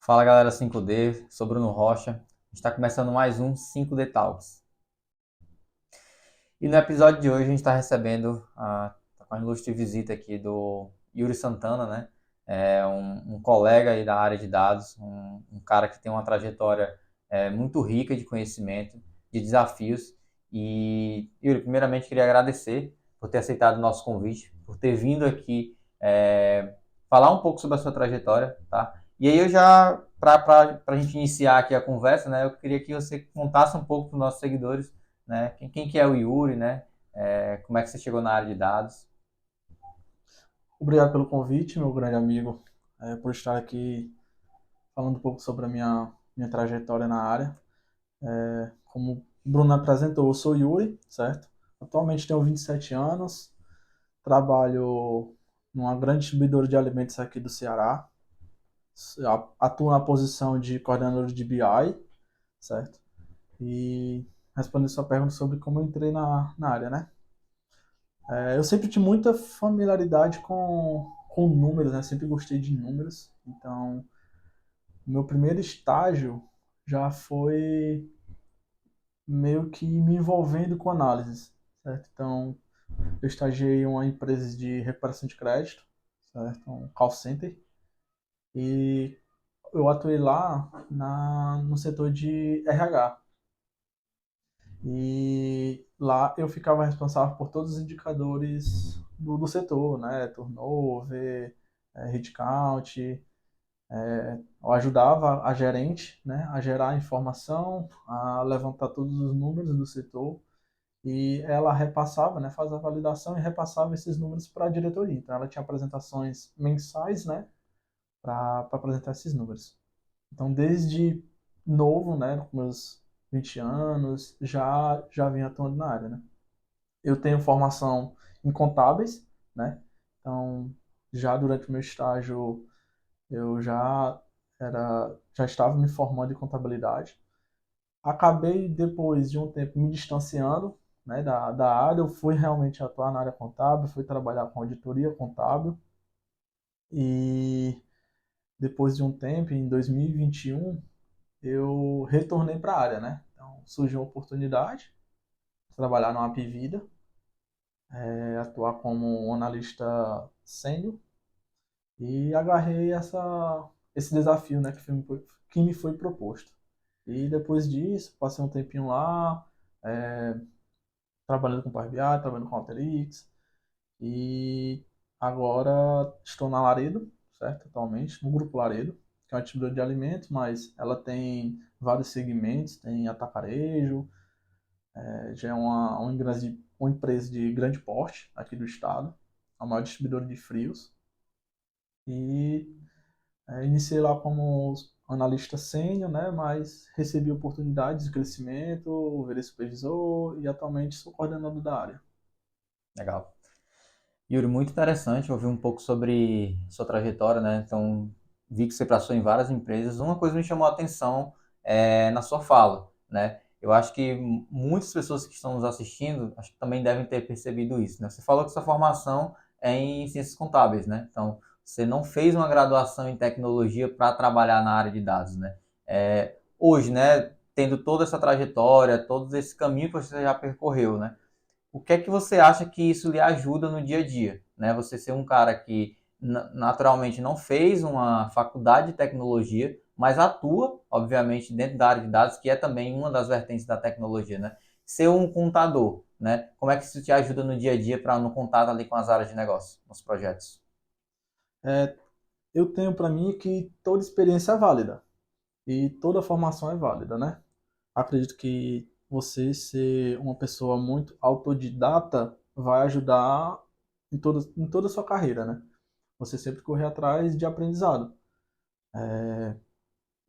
Fala galera 5D, sou Bruno Rocha. A gente está começando mais um 5D Talks. E no episódio de hoje a gente está recebendo tá com a ilustre visita aqui do Yuri Santana, né? É um colega aí da área de dados, um cara que tem uma trajetória muito rica de conhecimento, de desafios. E Yuri, primeiramente queria agradecer por ter aceitado o nosso convite, por ter vindo aqui falar um pouco sobre a sua trajetória, tá? E aí eu já, para a gente iniciar aqui a conversa, né, eu queria que você contasse um pouco para os nossos seguidores, né, quem que é o Yuri, né, como é que você chegou na área de dados. Obrigado pelo convite, meu grande amigo, por estar aqui falando um pouco sobre a minha trajetória na área. Como o Bruno apresentou, eu sou Yuri, certo? Atualmente tenho 27 anos, trabalho numa grande distribuidora de alimentos aqui do Ceará, atuo na posição de coordenador de BI, certo? E respondendo sua pergunta sobre como eu entrei na área, né? Eu sempre tive muita familiaridade com números, né? Sempre gostei de números. Então, o meu primeiro estágio já foi meio que me envolvendo com análises, certo? Então, eu estagiei em uma empresa de recuperação de crédito, certo? Um call center. E eu atuei lá no setor de RH. E lá eu ficava responsável por todos os indicadores do setor, né? Turnover, headcount. Eu ajudava a gerente, né, a gerar informação, a levantar todos os números do setor e ela repassava, né, fazia a validação e repassava esses números para a diretoria. Então ela tinha apresentações mensais, né, para apresentar esses números. Então desde novo, né, com meus 20 anos, já vim atuando na área, né. Eu tenho formação em contábeis, né? Então, já durante o meu estágio eu já estava me formando em contabilidade. Acabei depois de um tempo me distanciando, né, da área. Eu fui realmente atuar na área contábil, fui trabalhar com auditoria contábil e depois de um tempo, em 2021, eu retornei para a área, né? Então surgiu uma oportunidade de trabalhar no Apvida, atuar como um analista sênior e agarrei esse desafio, né, que me foi proposto. E depois disso, passei um tempinho lá, é, trabalhando com Power BI, trabalhando com Alteryx, e agora estou na Laredo, certo? Atualmente, no Grupo Laredo, que é uma distribuidora de alimentos, mas ela tem vários segmentos, tem atacarejo, já é uma empresa de grande porte aqui do estado, a maior distribuidora de frios, e iniciei lá como analista sênior, né, mas recebi oportunidades de crescimento, virei supervisor e atualmente sou coordenador da área. Legal. Yuri, muito interessante ouvir um pouco sobre sua trajetória, né? Então, vi que você passou em várias empresas. Uma coisa me chamou a atenção na sua fala, né? Eu acho que muitas pessoas que estão nos assistindo, acho que também devem ter percebido isso, né? Você falou que sua formação é em ciências contábeis, né? Então, você não fez uma graduação em tecnologia para trabalhar na área de dados, né? Hoje, né? Tendo toda essa trajetória, todo esse caminho que você já percorreu, né? O que é que você acha que isso lhe ajuda no dia a dia, né? Você ser um cara que naturalmente não fez uma faculdade de tecnologia, mas atua, obviamente, dentro da área de dados, que é também uma das vertentes da tecnologia, né? Ser um contador, né? Como é que isso te ajuda no dia a dia para no contato ali com as áreas de negócio, nos projetos? É, eu tenho para mim que toda experiência é válida e toda formação é válida, né? Acredito que você ser uma pessoa muito autodidata vai ajudar em toda a sua carreira, né? Você sempre correr atrás de aprendizado.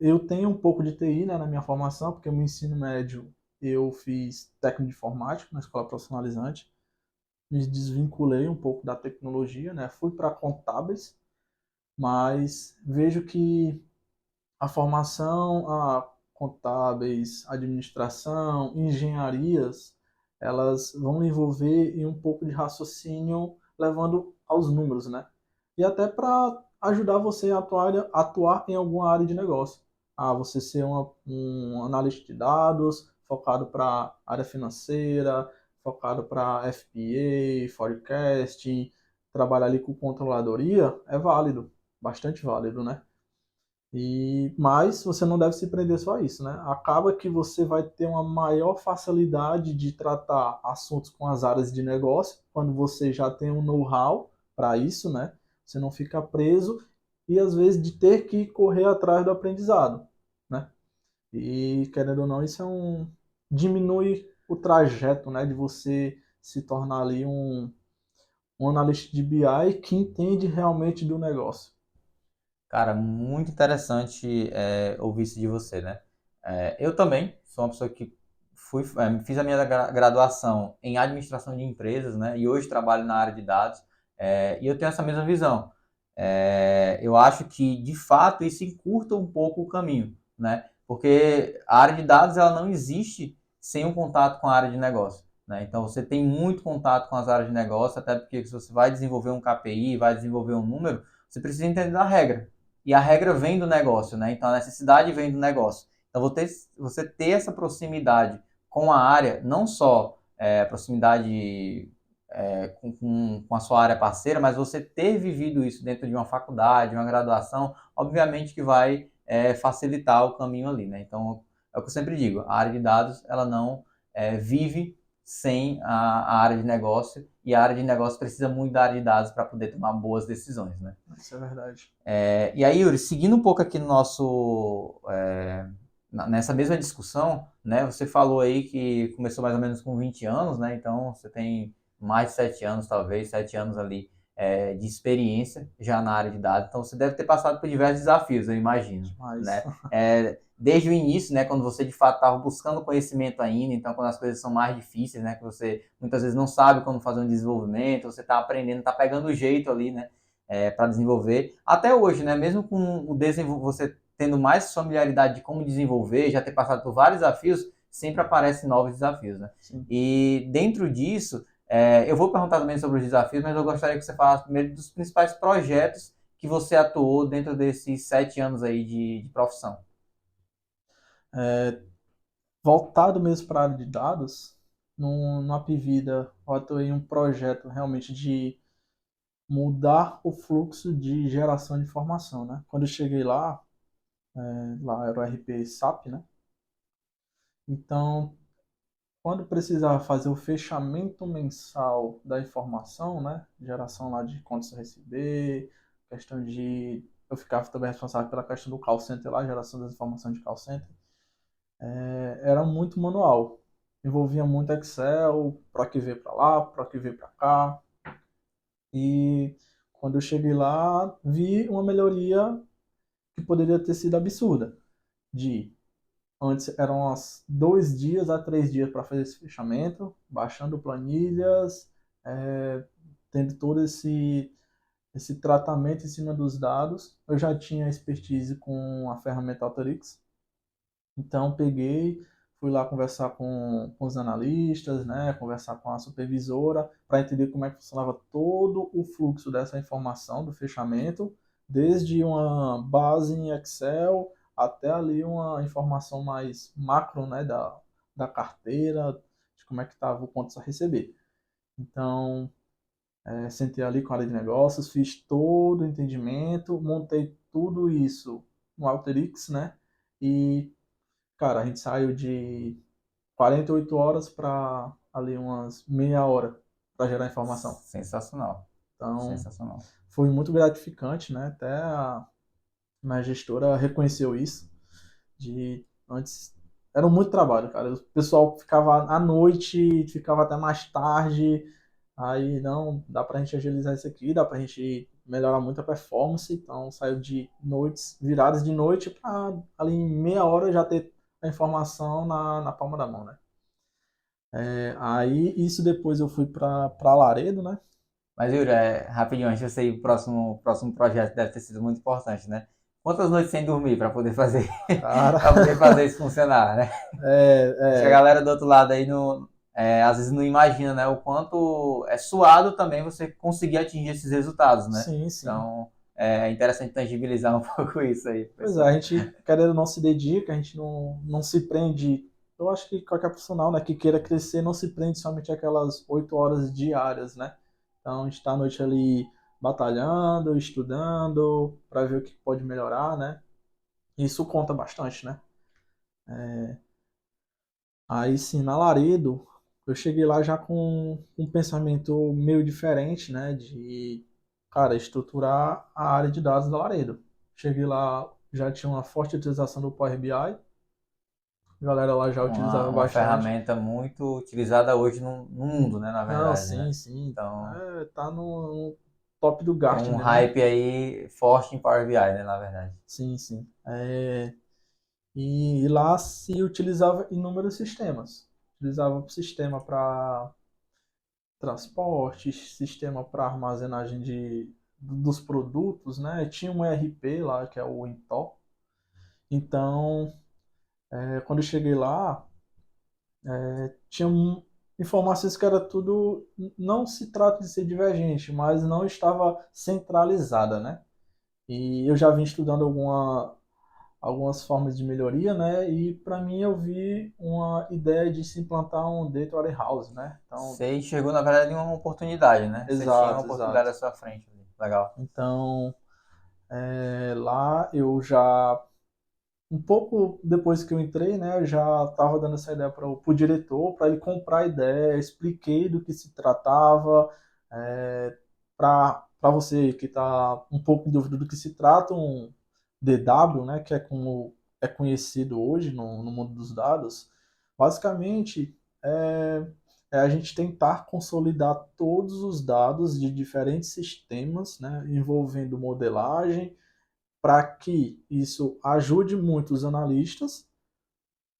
Eu tenho um pouco de TI, né, na minha formação, porque no ensino médio eu fiz técnico de informática na escola profissionalizante, me desvinculei um pouco da tecnologia, né, fui para contábeis, mas vejo que a formação, a contábeis, administração, engenharias, elas vão envolver em um pouco de raciocínio levando aos números, né? E até para ajudar você a atuar em alguma área de negócio. Você ser um analista de dados, focado para área financeira, focado para FP&A, forecast, trabalhar ali com controladoria, é válido, bastante válido, né? Mas você não deve se prender só a isso, né? Acaba que você vai ter uma maior facilidade de tratar assuntos com as áreas de negócio quando você já tem um know-how para isso, né? Você não fica preso e às vezes de ter que correr atrás do aprendizado, né? E querendo ou não, isso diminui o trajeto, né? De você se tornar ali um analista de BI que entende realmente do negócio. Cara, muito interessante ouvir isso de você, né? Eu também sou uma pessoa que fiz a minha graduação em administração de empresas, né? E hoje trabalho na área de dados, e eu tenho essa mesma visão. Eu acho que, de fato, isso encurta um pouco o caminho, né? Porque a área de dados ela não existe sem um contato com a área de negócio, né? Então, você tem muito contato com as áreas de negócio, até porque se você vai desenvolver um KPI, vai desenvolver um número, você precisa entender a regra. E a regra vem do negócio, né? Então a necessidade vem do negócio. Então você ter essa proximidade com a área, não só proximidade com a sua área parceira, mas você ter vivido isso dentro de uma faculdade, uma graduação, obviamente que vai facilitar o caminho ali, né? Então é o que eu sempre digo, a área de dados ela não vive sem a área de negócio e a área de negócio precisa muito da área de dados para poder tomar boas decisões, né? Isso é verdade. E aí, Yuri, seguindo um pouco aqui no nessa mesma discussão, né? Você falou aí que começou mais ou menos com 20 anos, né? Então você tem mais de 7 anos, talvez, 7 anos ali de experiência já na área de dados. Então você deve ter passado por diversos desafios, eu imagino, Mas né? Desde o início, né? Quando você de fato estava buscando conhecimento ainda, então quando as coisas são mais difíceis, né? Que você muitas vezes não sabe como fazer um desenvolvimento, você está aprendendo, está pegando o jeito ali, né? Para desenvolver. Até hoje, né? Mesmo com você tendo mais familiaridade de como desenvolver, já ter passado por vários desafios, sempre aparecem novos desafios, né? sim. E dentro disso, eu vou perguntar também sobre os desafios, mas eu gostaria que você falasse primeiro dos principais projetos que você atuou dentro desses 7 anos aí de profissão. Voltado mesmo para a área de dados, no Apivida, eu atuei em um projeto realmente de mudar o fluxo de geração de informação, né? Quando eu cheguei lá era o RP SAP, né? Então, quando precisava fazer o fechamento mensal da informação, né? Geração lá de contas a receber, questão de... Eu ficava também responsável pela questão do call center lá, geração das informações de call center. Era muito manual. Envolvia muito Excel, para que ver para lá, para que ver para cá. E quando eu cheguei lá, vi uma melhoria que poderia ter sido absurda. De antes eram uns 2 dias a 3 dias para fazer esse fechamento, baixando planilhas, tendo todo esse tratamento em cima dos dados. Eu já tinha expertise com a ferramenta Alteryx, então peguei, fui lá conversar com os analistas, né, conversar com a supervisora para entender como é que funcionava todo o fluxo dessa informação do fechamento, desde uma base em Excel até ali uma informação mais macro, né, da carteira, de como é que estava o ponto a receber. Então, sentei ali com a área de negócios, fiz todo o entendimento, montei tudo isso no Alteryx, né, e cara, a gente saiu de 48 horas para ali umas meia hora para gerar informação. Sensacional. Então, Sensacional. foi muito gratificante, né? Até a minha gestora reconheceu isso. De antes era muito trabalho, cara. O pessoal ficava à noite, ficava até mais tarde. Aí não, dá pra gente agilizar isso aqui, dá pra gente melhorar muito a performance. Então saiu de noites, viradas de noite para ali em meia hora já ter a informação na palma da mão, né? Aí isso depois eu fui para Laredo, né? Mas, Yuri, rapidinho, antes de você ir pro próximo projeto deve ter sido muito importante, né? Quantas noites sem dormir para poder fazer, Cara, para poder fazer isso funcionar, né? Acho que a é, galera do outro lado aí às vezes não imagina, né? O quanto é suado também você conseguir atingir esses resultados, né? sim, sim. Então, é interessante tangibilizar um pouco isso aí, Pois é, pessoal. a gente, querendo ou não, se dedica, a gente não se prende. Eu acho que qualquer profissional, né, que queira crescer não se prende somente àquelas 8 horas diárias, né? Então, a gente está à noite ali batalhando, estudando, para ver o que pode melhorar, né? Isso conta bastante, né? Aí sim, na Laredo, eu cheguei lá já com um pensamento meio diferente, né? De, cara, estruturar a área de dados da Laredo. Cheguei lá, já tinha uma forte utilização do Power BI, a galera lá já utilizava Uma bastante. ferramenta muito utilizada hoje no mundo, né, na Não, verdade, sim, né? sim. Então, Tá no top do tem um Gartner, né? hype aí forte em Power BI, né, na verdade. Sim, sim. E lá se utilizava inúmeros sistemas. Utilizava o sistema para transportes, sistema para armazenagem dos produtos, né? Tinha um ERP lá, que é o Intel. Então, quando eu cheguei lá, tinha informações que era tudo, não se trata de ser divergente, mas não estava centralizada, né? E eu já vim estudando algumas formas de melhoria, né? E para mim eu vi uma ideia de se implantar um data warehouse, né? Então, Você enxergou, na verdade, uma oportunidade, né? Você tinha uma exato, oportunidade exato. à sua frente ali. Legal. Então, lá eu já, um pouco depois que eu entrei, né, eu já estava dando essa ideia para o diretor, para ele comprar a ideia, expliquei do que se tratava, para você que está um pouco em dúvida do que se trata, um DW, né, que é como é conhecido hoje no mundo dos dados, basicamente é, é a gente tentar consolidar todos os dados de diferentes sistemas, né, envolvendo modelagem, para que isso ajude muito os analistas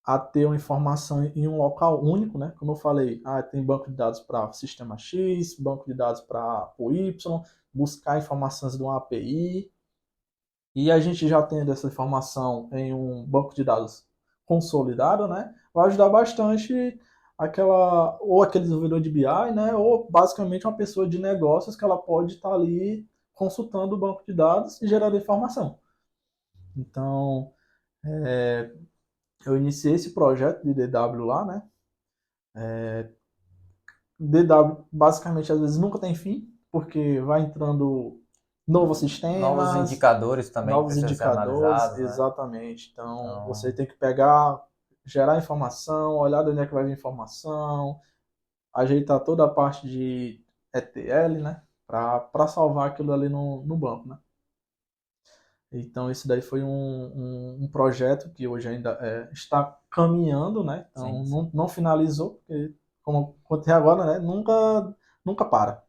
a ter uma informação em um local único, né? Como eu falei, tem banco de dados para sistema X, banco de dados para o Y, buscar informações de uma API, e a gente já tendo essa informação em um banco de dados consolidado, né? Vai ajudar bastante aquele desenvolvedor de BI, né? Ou basicamente uma pessoa de negócios que ela pode estar ali consultando o banco de dados e gerando informação. Então, eu iniciei esse projeto de DW lá, né? DW basicamente às vezes nunca tem fim, porque vai entrando novos Novos sistemas, indicadores também que novos precisam ser indicadores, analisados, né? exatamente. Então você Então, tem que pegar, gerar informação, olhar de onde é que vai vir a informação, ajeitar toda a parte de ETL, né? Para salvar aquilo ali no banco, né? Então, esse daí foi um projeto que hoje ainda está caminhando, né? sim, Então, sim. não finalizou, porque, como contei agora, né? Nunca para.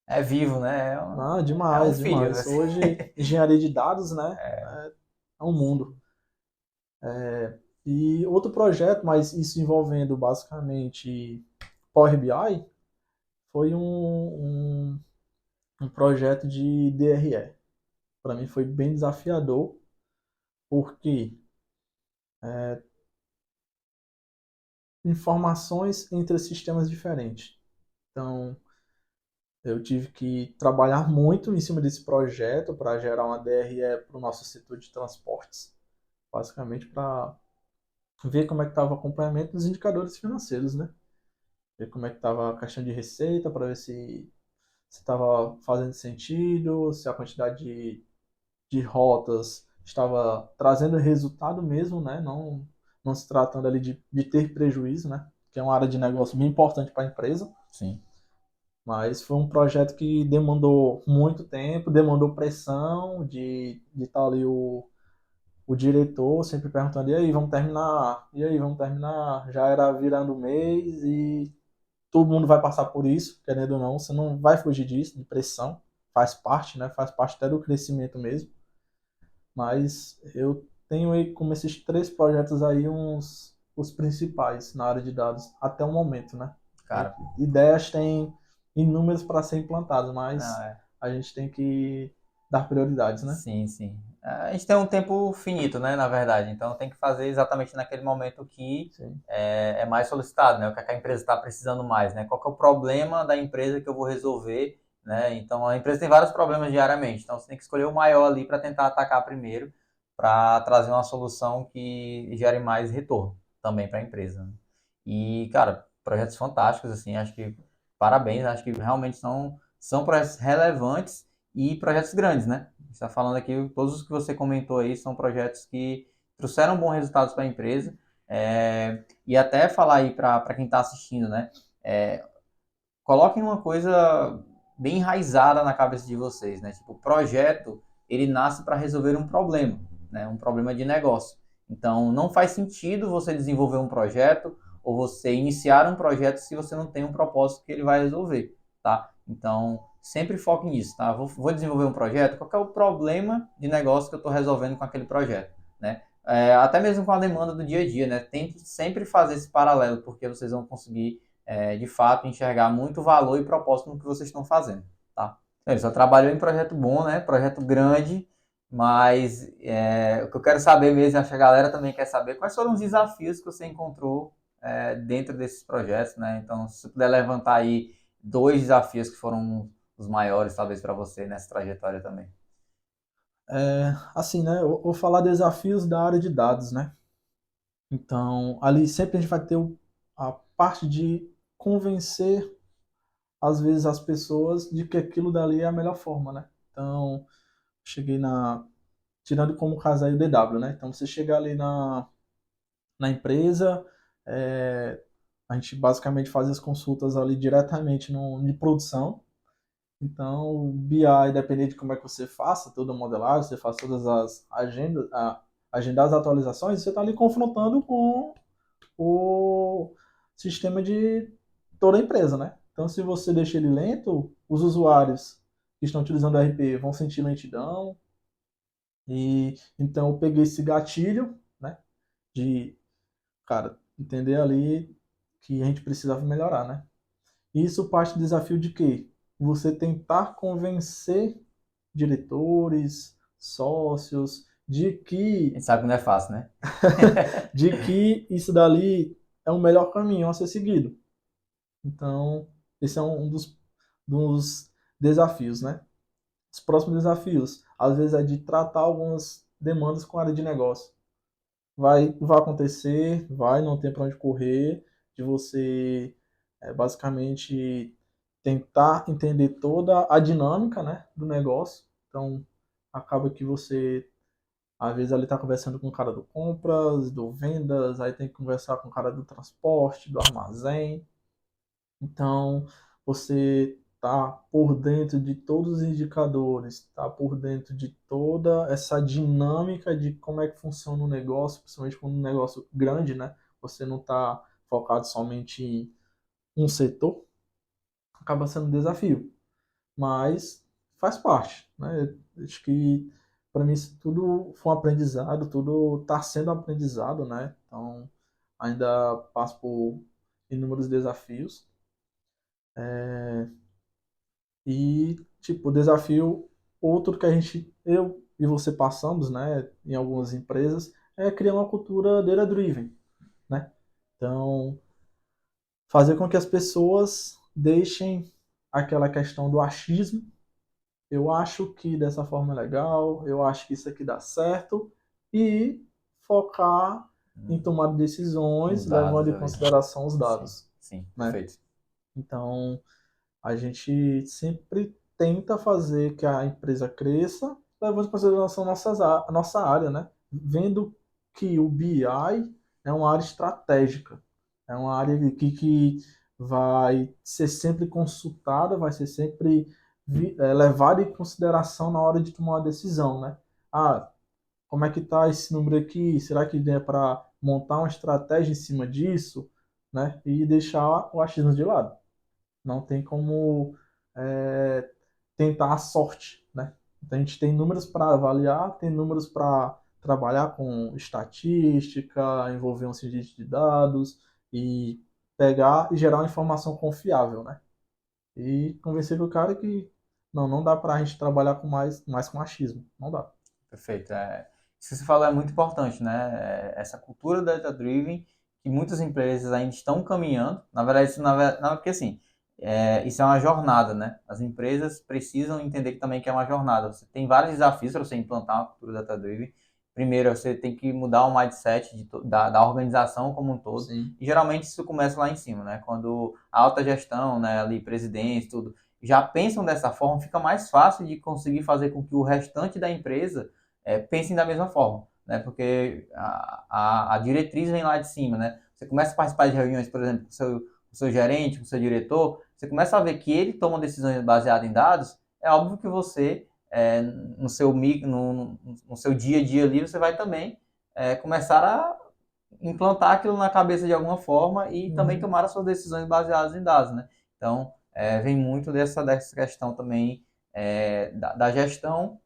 É vivo, né? Ah, É um demais, filho, demais. assim. Hoje, engenharia de dados, né? É um mundo. E outro projeto, mas isso envolvendo basicamente Power BI, foi um projeto de DRE. Para mim foi bem desafiador, porque informações entre sistemas diferentes. Então, eu tive que trabalhar muito em cima desse projeto para gerar uma DRE para o nosso setor de transportes, basicamente para ver como é que estava o acompanhamento dos indicadores financeiros, né? Ver como é que estava a questão de receita, para ver se estava fazendo sentido, se a quantidade de rotas estava trazendo resultado mesmo, né? Não se tratando ali de ter prejuízo, né? Que é uma área de negócio bem importante para a empresa. Sim. Mas foi um projeto que demandou muito tempo, demandou pressão de estar ali o diretor sempre perguntando, e aí, vamos terminar? E aí, vamos terminar? Já era virando o mês e todo mundo vai passar por isso, querendo ou não, você não vai fugir disso, de pressão, faz parte, né? Faz parte até do crescimento mesmo. Mas eu tenho aí como esses 3 projetos aí os principais na área de dados até o momento, né? Cara, Ideias tem inúmeras para ser implantadas, não, mas a gente tem que dar prioridades, né? sim, sim. A gente tem um tempo finito, né, na verdade. Então tem que fazer exatamente naquele momento que Sim, é mais solicitado, né? O que a empresa está precisando mais, né? Qual que é o problema da empresa que eu vou resolver né? Então a empresa tem vários problemas diariamente. Então você tem que escolher o maior ali para tentar atacar primeiro, para trazer uma solução que gere mais retorno também para a empresa, né? E, cara, projetos fantásticos, assim, acho que parabéns, acho que realmente são projetos relevantes e projetos grandes, né? A gente está falando aqui, todos os que você comentou aí são projetos que trouxeram bons resultados para a empresa. E até falar aí para quem está assistindo, né? É, coloquem uma coisa bem enraizada na cabeça de vocês, né? Tipo, o projeto, ele nasce para resolver um problema, né? Um problema de negócio. Então, não faz sentido você desenvolver um projeto ou você iniciar um projeto se você não tem um propósito que ele vai resolver, tá? Então, sempre foque nisso, tá? Vou desenvolver um projeto, qual que é o problema de negócio que eu estou resolvendo com aquele projeto, né? Até mesmo com a demanda do dia a dia, né? Tente sempre fazer esse paralelo, porque vocês vão conseguir de fato, enxergar muito valor e propósito no que vocês estão fazendo, tá? Ele só trabalhou em projeto bom, né? Projeto grande, mas o que eu quero saber mesmo, acho que a galera também quer saber, quais foram os desafios que você encontrou dentro desses projetos, né? Então, se você puder levantar aí 2 desafios que foram os maiores, talvez, para você nessa trajetória também. Assim, né? Eu vou falar desafios da área de dados, né? Então, ali sempre a gente vai ter a parte de convencer, às vezes, as pessoas de que aquilo dali é a melhor forma, né? Então, cheguei tirando como caso aí o DW, né? Então, você chega ali na empresa, é, a gente basicamente faz as consultas ali diretamente de produção. Então, o BI, dependendo de como é que você faça toda a modelagem, você faz todas as agendas, agendar as atualizações, você está ali confrontando com o sistema de toda a empresa, né? Então, se você deixa ele lento, os usuários que estão utilizando o RP vão sentir lentidão. E então eu peguei esse gatilho, né? De, cara, entender ali que a gente precisava melhorar, né? E isso parte do desafio de quê? Você tentar convencer diretores, sócios, A gente sabe que não é fácil, né? de que isso dali é o melhor caminho a ser seguido. Então, esse é um dos desafios, né? Os próximos desafios, às vezes, é de tratar algumas demandas com a área de negócio. Vai acontecer, não tem para onde correr, de você basicamente tentar entender toda a dinâmica, né, do negócio. Então, acaba que você, às vezes, ali está conversando com o cara do compras, do vendas, aí tem que conversar com o cara do transporte, do armazém. Então, você tá por dentro de todos os indicadores, tá por dentro de toda essa dinâmica de como é que funciona o negócio, principalmente quando um negócio grande, né? Você não está focado somente em um setor, acaba sendo um desafio, mas faz parte, né? Acho que para mim isso tudo foi um aprendizado, tudo está sendo aprendizado, né? Então, ainda passo por inúmeros desafios. E, tipo, o desafio outro que eu e você passamos, né, em algumas empresas, é criar uma cultura data-driven, né? Então, fazer com que as pessoas deixem aquela questão do achismo. Eu acho que dessa forma é legal, eu acho que isso aqui dá certo, e focar em tomar decisões Os dados levando em ali. consideração os Sim, dados, sim, né? perfeito. Então, a gente sempre tenta fazer que a empresa cresça, levando em consideração a nossa área, né? Vendo que o BI é uma área estratégica, é uma área que vai ser sempre consultada, vai ser sempre levada em consideração na hora de tomar uma decisão, né? Ah, como é que está esse número aqui? Será que é para montar uma estratégia em cima disso, né? E deixar o achismo de lado. Não tem como é, tentar a sorte, né? Então, a gente tem números para avaliar, tem números para trabalhar com estatística, envolver um cientista de dados e pegar e gerar uma informação confiável, né? E convencer o cara que não dá para a gente trabalhar com mais com achismo, não dá. Perfeito. Isso que você falou é muito importante, né? Essa cultura data-driven que muitas empresas ainda estão caminhando. Na verdade, porque assim, isso é uma jornada, né? As empresas precisam entender que também que é uma jornada. Você tem vários desafios para você implantar uma cultura data-driven. Primeiro, você tem que mudar o mindset da organização como um todo. Sim. E geralmente isso começa lá em cima, né? Quando a alta gestão, né, ali, presidente, tudo, já pensam dessa forma, fica mais fácil de conseguir fazer com que o restante da empresa pensem da mesma forma, né? Porque a diretriz vem lá de cima, né? Você começa a participar de reuniões, por exemplo, com o seu gerente, com o seu diretor, você começa a ver que ele toma decisões baseadas em dados, é óbvio que você, no seu dia a dia ali, você vai também começar a implantar aquilo na cabeça de alguma forma e também Uhum. tomar as suas decisões baseadas em dados, né? Então, vem muito dessa questão também da gestão,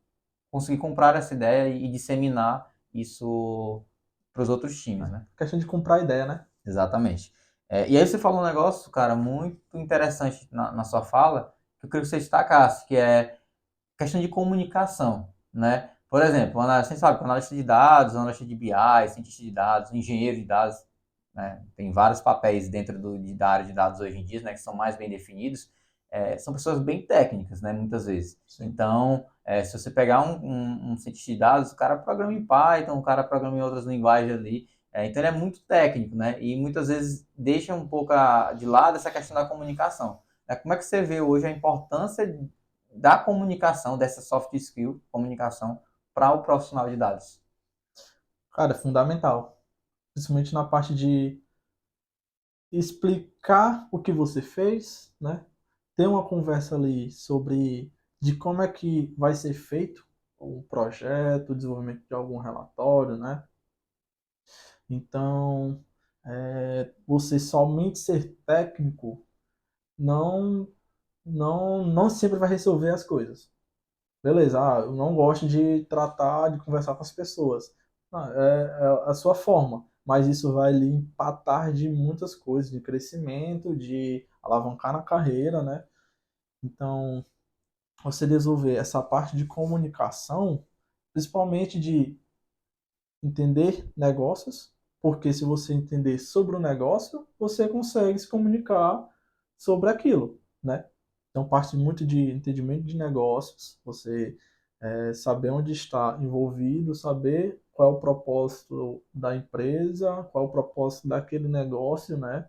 conseguir comprar essa ideia e disseminar isso para os outros times, né? Questão de comprar ideia, né? Exatamente. E aí você falou um negócio, cara, muito interessante na sua fala, que eu queria que você destacasse, que é questão de comunicação, né? Por exemplo, você sabe que analista de dados, analista de BI, cientista de dados, engenheiro de dados, né? Tem vários papéis dentro da área de dados hoje em dia, né, que são mais bem definidos. São pessoas bem técnicas, né, muitas vezes. Sim. Então, se você pegar um cientista de dados, o cara programa em Python, o cara programa em outras linguagens ali. Então, ele é muito técnico, né? E muitas vezes deixa um pouco de lado essa questão da comunicação. Como é que você vê hoje a importância da comunicação, dessa soft skill, comunicação, para o profissional de dados? Cara, é fundamental. Principalmente na parte de explicar o que você fez, né? Ter uma conversa ali sobre de como é que vai ser feito o projeto, o desenvolvimento de algum relatório, né? Então, você somente ser técnico não, não sempre vai resolver as coisas. Beleza, eu não gosto de tratar, de conversar com as pessoas. É a sua forma, mas isso vai lhe empatar de muitas coisas, de crescimento, de alavancar na carreira, né? Então, você desenvolver essa parte de comunicação, principalmente de entender negócios, porque se você entender sobre o negócio, você consegue se comunicar sobre aquilo, né? Então parte muito de entendimento de negócios, você saber onde está envolvido, saber qual é o propósito da empresa, qual é o propósito daquele negócio, né?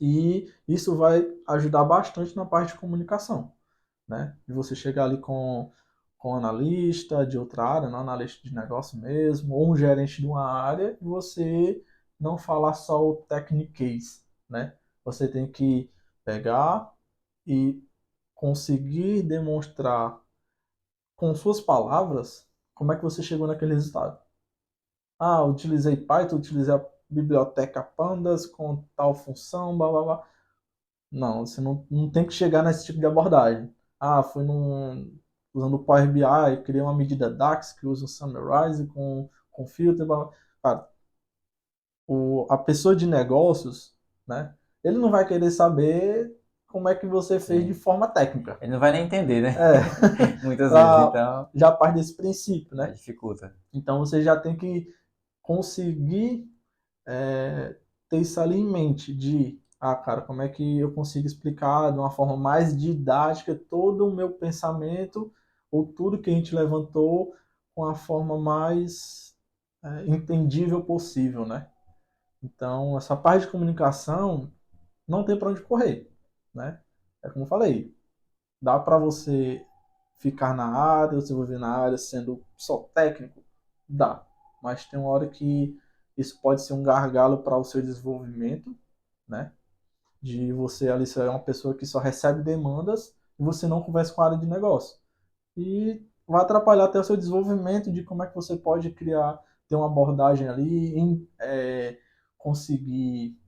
E isso vai ajudar bastante na parte de comunicação, né? De você chegar ali com um analista de outra área, não analista de negócio mesmo, ou um gerente de uma área, e você não falar só o techniquez, né? Você tem que pegar e conseguir demonstrar com suas palavras como é que você chegou naquele resultado. Ah, utilizei Python, utilizei a biblioteca Pandas com tal função, blá blá blá. Não, você não tem que chegar nesse tipo de abordagem. Ah, usando o Power BI, criei uma medida DAX que usa o Summarize com filter. Blá, blá. Cara, a pessoa de negócios, né? Ele não vai querer saber como é que você fez de Sim. forma técnica. Ele não vai nem entender, né? É, Muitas vezes, então, já parte desse princípio, né? dificulta. Então você já tem que conseguir ter isso ali em mente de, cara, como é que eu consigo explicar de uma forma mais didática todo o meu pensamento ou tudo que a gente levantou com a forma mais entendível possível, né? Então, essa parte de comunicação não tem para onde correr, né? É como eu falei, dá para você ficar na área, desenvolver na área sendo só técnico? Dá. Mas tem uma hora que isso pode ser um gargalo para o seu desenvolvimento, né? De você ali ser uma pessoa que só recebe demandas e você não conversa com a área de negócio. E vai atrapalhar até o seu desenvolvimento de como é que você pode criar, ter uma abordagem ali, conseguir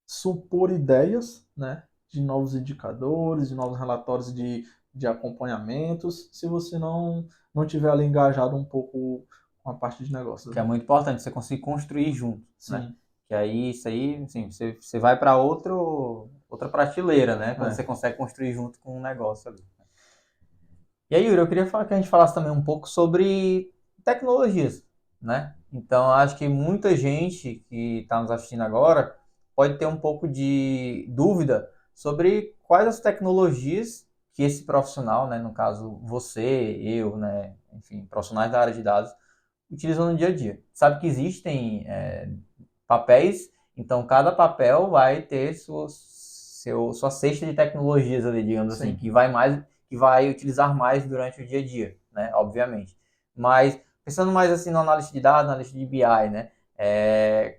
supor ideias, né, de novos indicadores, de novos relatórios de acompanhamentos, se você não tiver ali engajado um pouco com a parte de negócios, Que é né? muito importante, você conseguir construir junto, né? Sim, Que aí, isso aí, assim, você vai para outra prateleira, né? Quando você é. consegue construir junto com um negócio ali. E aí, Yuri, eu queria falar que a gente falasse também um pouco sobre tecnologias, né? Então, acho que muita gente que está nos assistindo agora pode ter um pouco de dúvida sobre quais as tecnologias que esse profissional, né, no caso você, eu, né, enfim, profissionais da área de dados, utilizam no dia a dia. Sabe que existem papéis, então cada papel vai ter sua cesta de tecnologias ali, digamos assim, Sim. que vai utilizar mais durante o dia a dia, né? Obviamente. Mas pensando mais assim no analista de dados, analista de BI, né?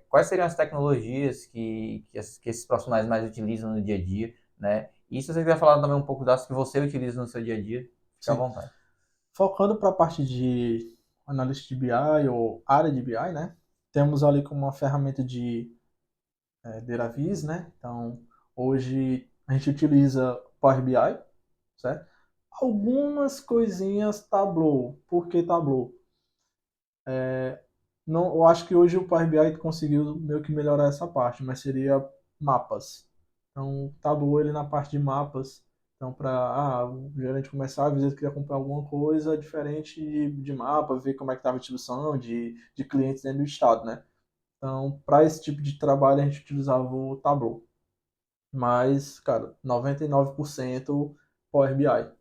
Quais seriam as tecnologias que esses profissionais mais utilizam no dia a dia, né? E se você quiser falar também um pouco das que você utiliza no seu dia a dia, fica à Sim. vontade. Focando para a parte de analista de BI ou área de BI, né? Temos ali como uma ferramenta de Dataviz, né? Então, hoje a gente utiliza Power BI, certo? Algumas coisinhas Tableau. Por que Tableau? Não, eu acho que hoje o Power BI conseguiu meio que melhorar essa parte, mas seria mapas. Então, o Tableau ele na parte de mapas. Então, para o gerente começar, às vezes queria comprar alguma coisa diferente de mapa, ver como é que estava a distribuição de clientes dentro do estado, né? Então, para esse tipo de trabalho, a gente utilizava o Tableau. Mas, cara, 99% Power BI.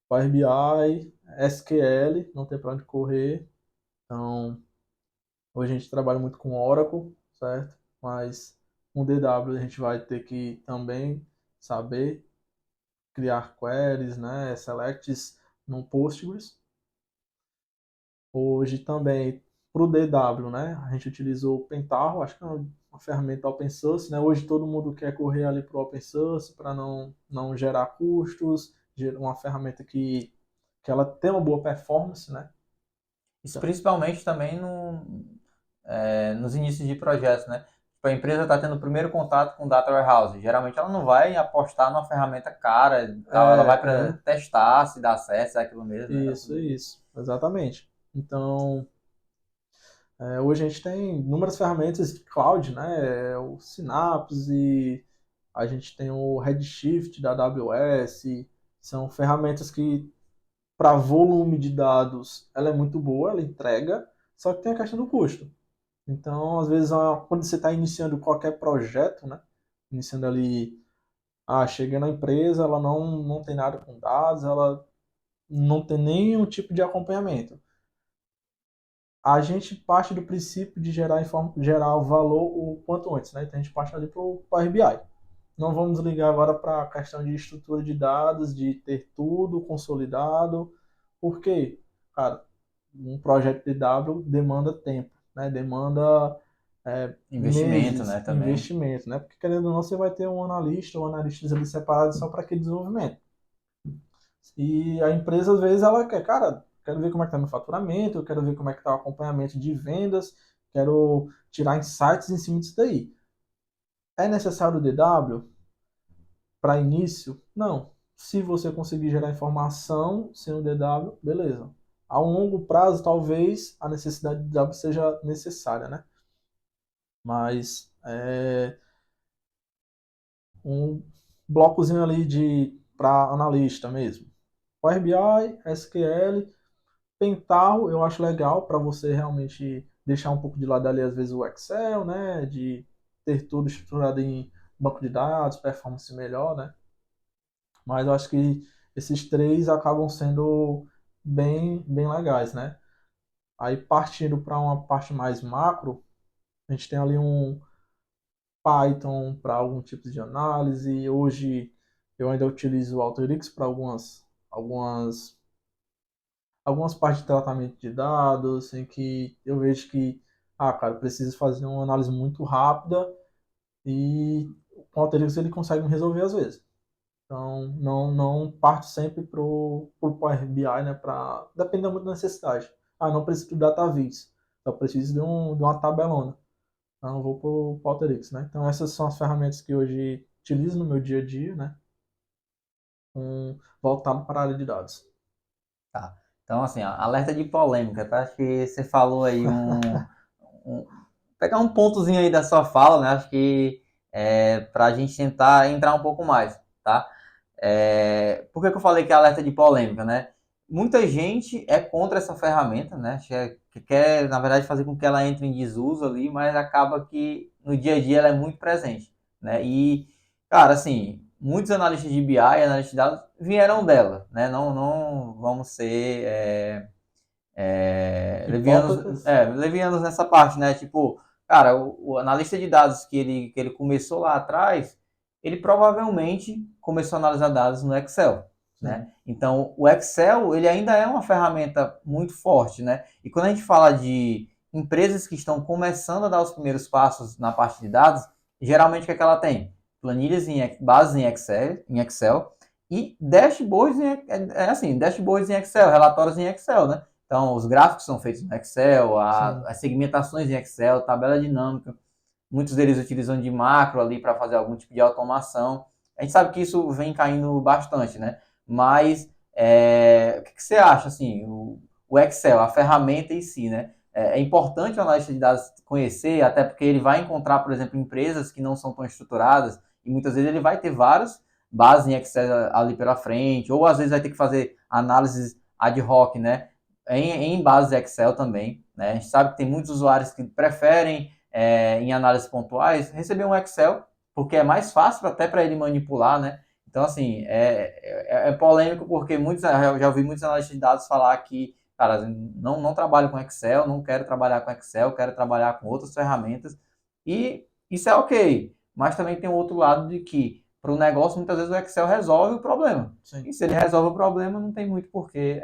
Power BI, SQL, não tem para onde correr. Então, hoje a gente trabalha muito com Oracle, certo? Mas com DW a gente vai ter que também saber criar queries, né? Selects no Postgres. Hoje também para o DW, né? A gente utilizou o Pentaho, acho que é uma ferramenta open source, né? Hoje todo mundo quer correr ali para o open source para não gerar custos, uma ferramenta que ela tem uma boa performance, né? Isso Então, principalmente também nos inícios de projetos, né? Tipo, a empresa está tendo o primeiro contato com Data Warehouse. Geralmente ela não vai apostar numa ferramenta cara e tal, ela vai primeiro é, testar se dá certo, se é aquilo mesmo, né? isso, exatamente. Então, hoje a gente tem inúmeras ferramentas de cloud, né? O Synapse, a gente tem o Redshift da AWS, são ferramentas que, para volume de dados, ela é muito boa, ela entrega, só que tem a questão do custo. Então, às vezes, quando você está iniciando qualquer projeto, né? Iniciando ali, cheguei na empresa, ela não tem nada com dados, ela não tem nenhum tipo de acompanhamento. A gente parte do princípio de gerar o valor o quanto antes, né? Então a gente parte ali para o Power BI. Não vamos ligar agora para a questão de estrutura de dados, de ter tudo consolidado. Por quê? Cara, um projeto de W demanda tempo, né? Demanda Investimento, meses, né, também. investimento, né? Porque querendo ou não, você vai ter um analista ou analistas ali separados só para aquele desenvolvimento. E a empresa, às vezes, ela quer, cara, quero ver como é que tá meu faturamento, eu quero ver como é que tá o acompanhamento de vendas, quero tirar insights em cima disso daí. É necessário o DW para início? Não. Se você conseguir gerar informação sem o DW, beleza. A um longo prazo, talvez a necessidade de DW seja necessária, né? Mas um blocozinho ali de para analista mesmo. Power BI, SQL, Pentaho eu acho legal para você realmente deixar um pouco de lado ali, às vezes, o Excel, né? De ter tudo estruturado em banco de dados, performance melhor, né? Mas eu acho que esses três acabam sendo bem legais, né? Aí partindo para uma parte mais macro, a gente tem ali um Python para algum tipo de análise. Hoje eu ainda utilizo o Alteryx para algumas partes de tratamento de dados, em que eu vejo que, cara, preciso fazer uma análise muito rápida e com o Alteryx ele consegue me resolver às vezes. Então, não parto sempre pro Power BI, né, depende muito da necessidade. Não preciso do DataVis, só preciso de uma tabelona. Então, eu vou pro Alteryx, né? Então, essas são as ferramentas que hoje utilizo no meu dia a dia, né, voltado para a área de dados. Tá. Então, assim, ó, alerta de polêmica, tá? Acho que você falou aí um- pegar um pontozinho aí da sua fala, né? Acho que para a gente tentar entrar um pouco mais, tá? Por que que eu falei que é alerta de polêmica, né? muita gente é contra essa ferramenta, né? Que quer, na verdade, fazer com que ela entre em desuso ali, mas acaba que no dia a dia ela é muito presente, né? E, cara, assim, muitos analistas de BI, analistas de dados, vieram dela, né? Não vamos ser Hipócritas. levianos nessa parte, né? Tipo, cara, o analista de dados que ele começou lá atrás, ele provavelmente começou a analisar dados no Excel, né? Sim, Então, o Excel, ele ainda é uma ferramenta muito forte, né? E quando a gente fala de empresas que estão começando a dar os primeiros passos na parte de dados, geralmente o que é que ela tem? Planilhas bases em Excel e dashboards dashboards em Excel, relatórios em Excel, né? Então, os gráficos são feitos no Excel, sim. as segmentações em Excel, tabela dinâmica. Muitos deles utilizam de macro ali para fazer algum tipo de automação. A gente sabe que isso vem caindo bastante, né? Mas o que você acha, assim, o Excel, a ferramenta em si, né? É importante o analista de dados conhecer, até porque ele vai encontrar, por exemplo, empresas que não são tão estruturadas e muitas vezes ele vai ter várias bases em Excel ali pela frente, ou às vezes vai ter que fazer análises ad hoc, né? Em bases Excel também, né? A gente sabe que tem muitos usuários que preferem em análises pontuais, receber um Excel, porque é mais fácil até para ele manipular, né? Então, assim, é polêmico porque já ouvi muitos analistas de dados falar que, cara, não trabalho com Excel, não quero trabalhar com Excel, quero trabalhar com outras ferramentas. E isso é ok, mas também tem o outro lado de que, para o negócio, muitas vezes o Excel resolve o problema. Sim. E se ele resolve o problema, não tem muito porquê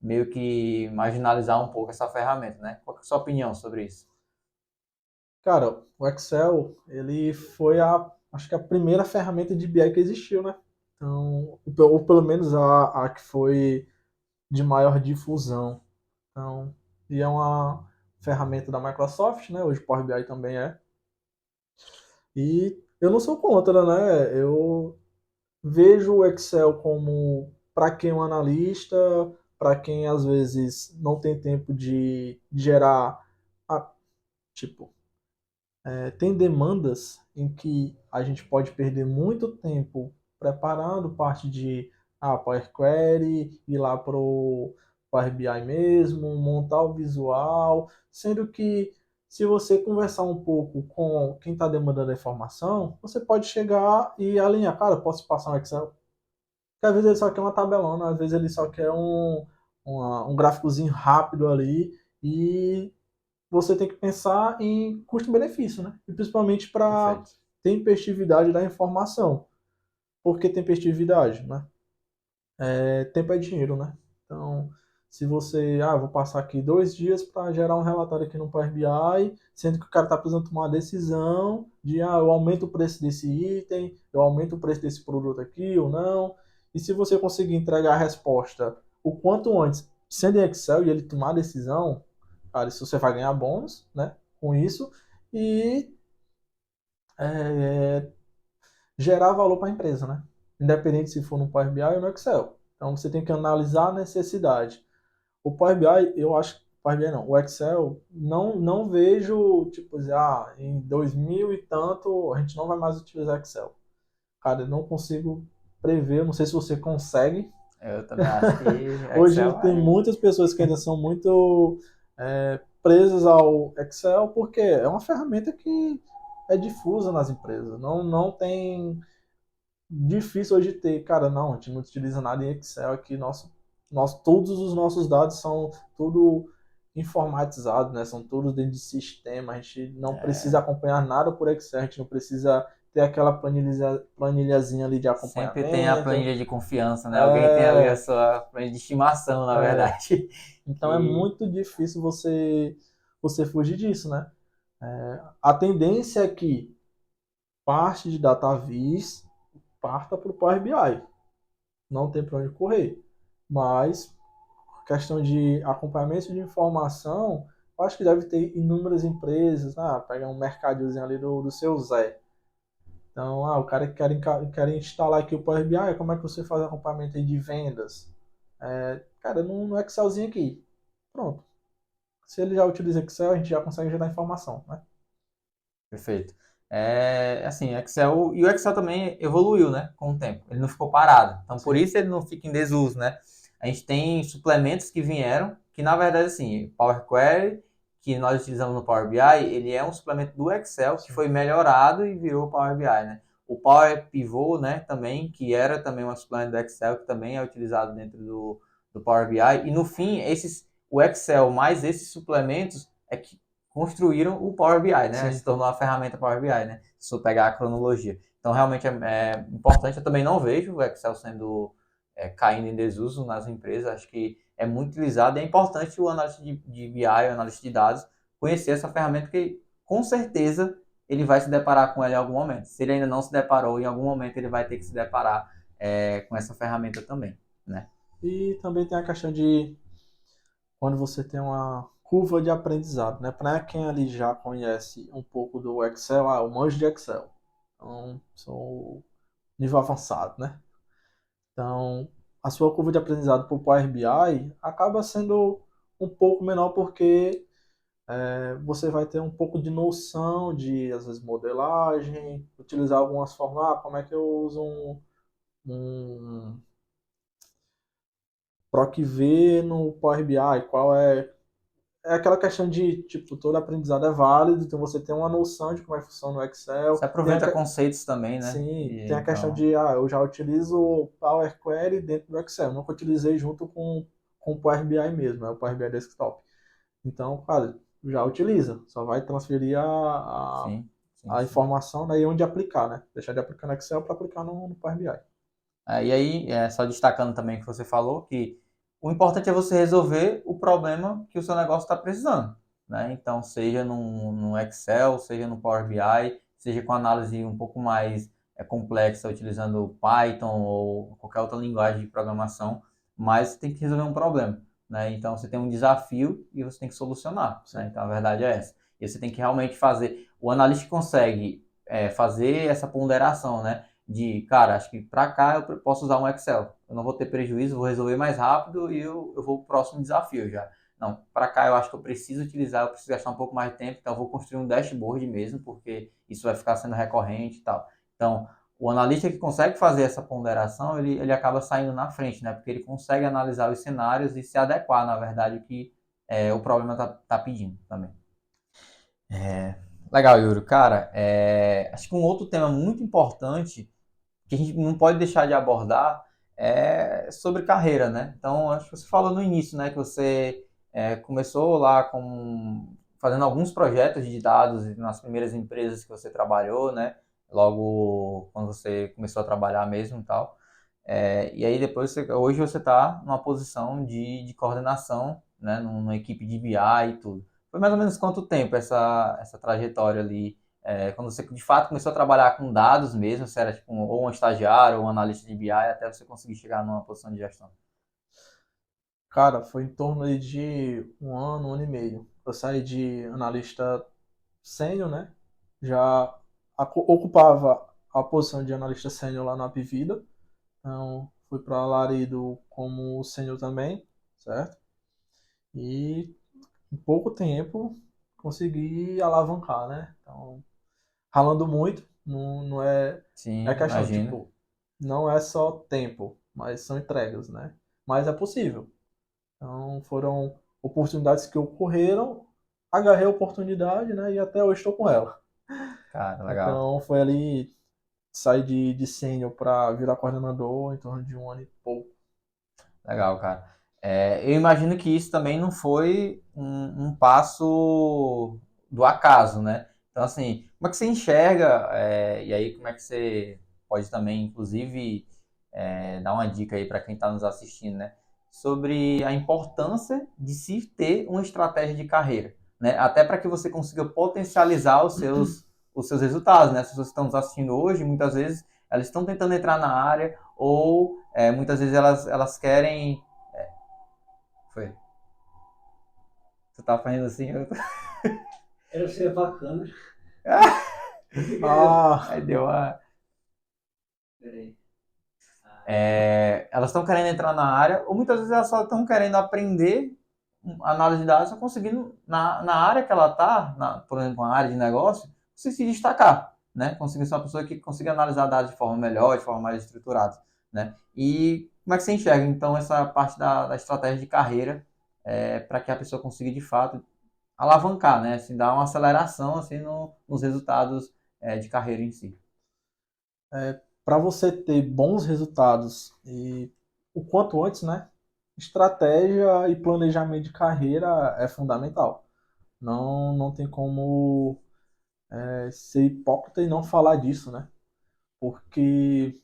meio que marginalizar um pouco essa ferramenta, né? Qual é a sua opinião sobre isso? Cara, o Excel, ele foi acho que a primeira ferramenta de BI que existiu, né? Então, ou pelo menos a que foi de maior difusão. Então, e é uma ferramenta da Microsoft, né? Hoje o Power BI também é. E eu não sou contra, né? Eu vejo o Excel como para quem é um analista, para quem às vezes não tem tempo de gerar, tipo, tem demandas em que a gente pode perder muito tempo preparando parte de Power Query, ir lá para o Power BI mesmo, montar o visual, sendo que se você conversar um pouco com quem está demandando a informação, você pode chegar e alinhar, cara, posso passar um Excel? Porque às vezes ele só quer uma tabelona, às vezes ele só quer um gráficozinho rápido ali e você tem que pensar em custo-benefício, né? E principalmente para Perfeito. tempestividade da informação. Por que tempestividade, né? Tempo é dinheiro, né? Então, se você, vou passar aqui 2 dias para gerar um relatório aqui no Power BI, sendo que o cara está precisando tomar uma decisão de, eu aumento o preço desse item, eu aumento o preço desse produto aqui ou não. E se você conseguir entregar a resposta o quanto antes, sendo em Excel e ele tomar a decisão, cara, isso você vai ganhar bônus, né? Com isso e é, gerar valor para a empresa, né? Independente se for no Power BI ou no Excel. Então você tem que analisar a necessidade. O Power BI, eu acho, Power BI não, o Excel, não vejo, tipo, dizer, em 2000 e tanto, a gente não vai mais utilizar Excel. Cara, eu não consigo prever, eu não sei se você consegue. Eu também acho que Hoje Excel tem muitas pessoas que ainda são muito presas ao Excel, porque é uma ferramenta que é difusa nas empresas. Não tem difícil hoje ter, cara, não, a gente não utiliza nada em Excel aqui, todos os nossos dados são tudo informatizados, né? São todos dentro de sistema, a gente não precisa acompanhar nada por Excel, a gente não precisa ter aquela planilhazinha ali de sempre tem a acompanhamento. planilha de confiança, né? Alguém tem ali a É, sua planilha de estimação, na é. verdade. Então é Que muito difícil você fugir disso, né? A tendência é que parte de DataVis parta para o Power BI. Não tem para onde correr. Mas questão de acompanhamento de informação, eu acho que deve ter inúmeras empresas, pega um mercadinho ali do seu Zé. Então, o cara que quer instalar aqui o Power BI, como é que você faz acompanhamento aí de vendas? Cara, no Excelzinho aqui. Pronto. Se ele já utiliza Excel, a gente já consegue gerar informação, né? Perfeito. Assim, Excel, e o Excel também evoluiu, né, com o tempo. Ele não ficou parado. Então, por Sim, isso ele não fica em desuso, né? a gente tem suplementos que vieram, que na verdade, assim, Power Query, que nós utilizamos no Power BI, ele é um suplemento do Excel que foi melhorado e virou Power BI, né? O Power Pivot, né, também, que era também um suplemento do Excel, que também é utilizado dentro do Power BI. E no fim, o Excel mais esses suplementos é que construíram o Power BI, né? Sim. Se tornou a ferramenta Power BI, né? Se eu pegar a cronologia. Então, realmente é importante. Eu também não vejo o Excel sendo caindo em desuso nas empresas. Acho que é muito utilizado e é importante o analista de BI, o analista de dados, conhecer essa ferramenta, porque com certeza ele vai se deparar com ela em algum momento. Se ele ainda não se deparou, em algum momento ele vai ter que se deparar com essa ferramenta também, né? E também tem a questão de quando você tem uma curva de aprendizado, né? Para quem ali já conhece um pouco do Excel, eu manjo de Excel. Então, sou nível avançado, né? Então, a sua curva de aprendizado para o Power BI acaba sendo um pouco menor porque você vai ter um pouco de noção de, às vezes, modelagem, utilizar algumas fórmulas, como é que eu uso um PROC-V no Power BI, qual é aquela questão de, tipo, todo aprendizado é válido, então você tem uma noção de como é que funciona o Você Excel. aproveita conceitos também, né? Sim, E, tem a questão então, de, eu já utilizo o Power Query dentro do Excel, nunca utilizei junto com o Power BI mesmo, é o Power BI Desktop. Então, cara, já utiliza, só vai transferir sim, sim, a sim. informação daí onde aplicar, né? Deixar de aplicar no Excel para aplicar no Power BI. E aí, só destacando também o que você falou, que o importante é você resolver o problema que o seu negócio está precisando, né? Então, seja no Excel, seja no Power BI, seja com análise um pouco mais complexa, utilizando Python ou qualquer outra linguagem de programação, mas você tem que resolver um problema, né? Então, você tem um desafio e você tem que solucionar, né? Sim. Então, a verdade é essa. E você tem que realmente fazer... O analista consegue fazer essa ponderação, né? De, cara, acho que para cá eu posso usar um Excel. Eu não vou ter prejuízo, vou resolver mais rápido e eu vou pro próximo desafio já. Não, para cá eu acho que eu preciso utilizar, eu preciso gastar um pouco mais de tempo, então eu vou construir um dashboard mesmo, porque isso vai ficar sendo recorrente e tal. Então, o analista que consegue fazer essa ponderação, ele acaba saindo na frente, né? Porque ele consegue analisar os cenários e se adequar, na verdade, o que o problema tá pedindo também. Legal, Yuri. Cara, acho que um outro tema muito importante que a gente não pode deixar de abordar é sobre carreira, né? Então, acho que você falou no início, né, que você começou lá fazendo alguns projetos de dados nas primeiras empresas que você trabalhou, né? Logo quando você começou a trabalhar mesmo e tal. E aí depois, hoje você está numa posição de coordenação, né, numa equipe de BI e tudo. Foi mais ou menos quanto tempo essa trajetória ali quando você de fato começou a trabalhar com dados mesmo, você era tipo ou um estagiário ou um analista de BI, até você conseguir chegar numa posição de gestão. Cara, foi em torno aí de um ano e meio. Eu saí de analista sênior, né? Já ocupava a posição de analista sênior lá na Apvida. Então, fui para Laredo como sênior também, certo? E em pouco tempo consegui alavancar, né? Então, ralando muito, não é Sim, questão, imagino. tipo, não é só tempo, mas são entregas, né? Mas é possível. Então, foram oportunidades que ocorreram, agarrei a oportunidade, né? E até hoje estou com ela. Cara, legal. Então, foi ali, sair de sênior para virar coordenador em torno de um ano e pouco. Legal, cara. Eu imagino que isso também não foi um passo do acaso, né? Então, assim, como é que você enxerga, e aí como é que você pode também, inclusive, dar uma dica aí para quem está nos assistindo, né? Sobre a importância de se ter uma estratégia de carreira, né? Até para que você consiga potencializar os seus resultados, né? As pessoas que estão nos assistindo hoje, muitas vezes, elas estão tentando entrar na área ou muitas vezes elas querem. Foi. Você tá fazendo assim? Era ser bacana. Ah, Aí deu uma. Peraí. Elas estão querendo entrar na área, ou muitas vezes elas só estão querendo aprender análise de dados, só conseguindo, na área que ela está, por exemplo, na área de negócio, você se destacar, né? Conseguir ser uma pessoa que consiga analisar dados de forma melhor, de forma mais estruturada, né? E Como é que você enxerga, então, essa parte da estratégia de carreira para que a pessoa consiga, de fato, alavancar, né? Assim, dar uma aceleração assim, nos resultados de carreira em si. Para você ter bons resultados e o quanto antes, né? Estratégia e planejamento de carreira é fundamental. Não tem como ser hipócrita e não falar disso, né? Porque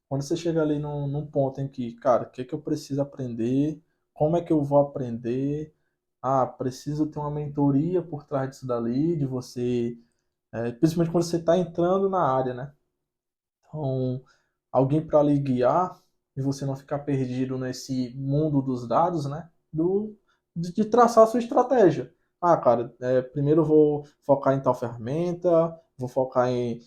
quando você chega ali num ponto em que, cara, o que é que eu preciso aprender? Como é que eu vou aprender? Ah, preciso ter uma mentoria por trás disso dali, de você, principalmente quando você está entrando na área, né? Então, alguém para lhe guiar e você não ficar perdido nesse mundo dos dados, né? De traçar a sua estratégia. Ah, cara, primeiro eu vou focar em tal ferramenta, vou focar em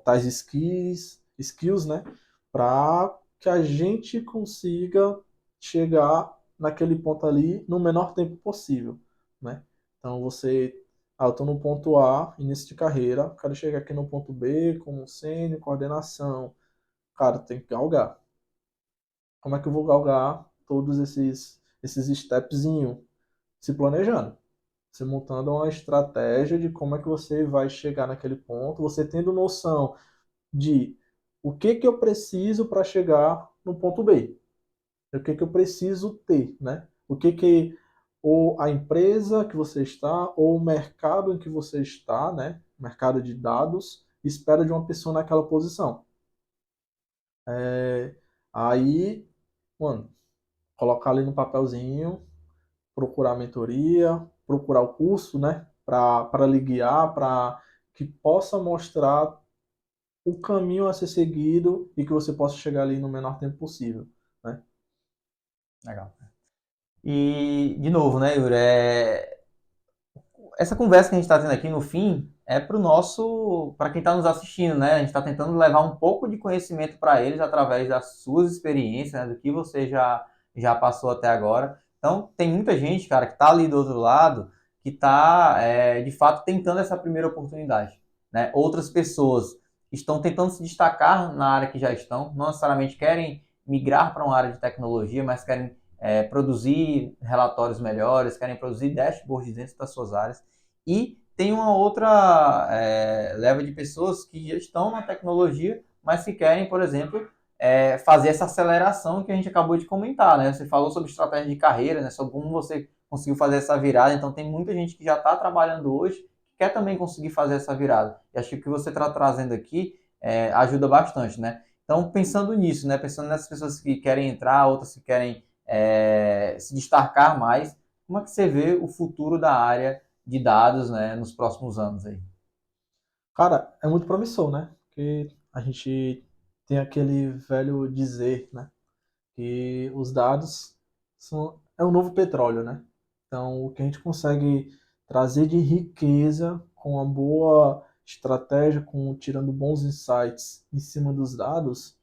tais skills, né? Para que a gente consiga chegar naquele ponto ali no menor tempo possível, né? Então eu estou no ponto A, início de carreira, quero chegar aqui no ponto B, como sênior, coordenação. Cara, tem que galgar. Como é que eu vou galgar todos esses stepzinhos? Se planejando. Você montando uma estratégia de como é que você vai chegar naquele ponto, você tendo noção de o que que eu preciso para chegar no ponto B. O que que eu preciso ter, né? O que que ou a empresa que você está, ou o mercado em que você está, né? Mercado de dados, espera de uma pessoa naquela posição. Aí, mano, colocar ali no papelzinho, procurar mentoria, procurar o curso, né? Para lhe guiar, para que possa mostrar o caminho a ser seguido e que você possa chegar ali no menor tempo possível, né? Legal. E, de novo, né, Yuri, essa conversa que a gente está tendo aqui no fim é para quem está nos assistindo, né? A gente está tentando levar um pouco de conhecimento para eles através das suas experiências, né? Do que você já passou até agora. Então, tem muita gente, cara, que está ali do outro lado, que está, de fato, tentando essa primeira oportunidade, né? Outras pessoas estão tentando se destacar na área que já estão, não necessariamente querem migrar para uma área de tecnologia, mas querem produzir relatórios melhores, querem produzir dashboards dentro das suas áreas. E tem uma outra leva de pessoas que já estão na tecnologia, mas que querem, por exemplo, fazer essa aceleração que a gente acabou de comentar, né? Você falou sobre estratégia de carreira, né? Sobre como você conseguiu fazer essa virada. Então, tem muita gente que já está trabalhando hoje que quer também conseguir fazer essa virada. E acho que o que você está trazendo aqui ajuda bastante, né? Então, pensando nisso, né? Pensando nessas pessoas que querem entrar, outras que querem se destacar mais, como é que você vê o futuro da área de dados, né, nos próximos anos aí? Cara, é muito promissor, né? Porque a gente tem aquele velho dizer, né? Que os dados é o novo petróleo, né? Então, o que a gente consegue trazer de riqueza com uma boa estratégia, tirando bons insights em cima dos dados,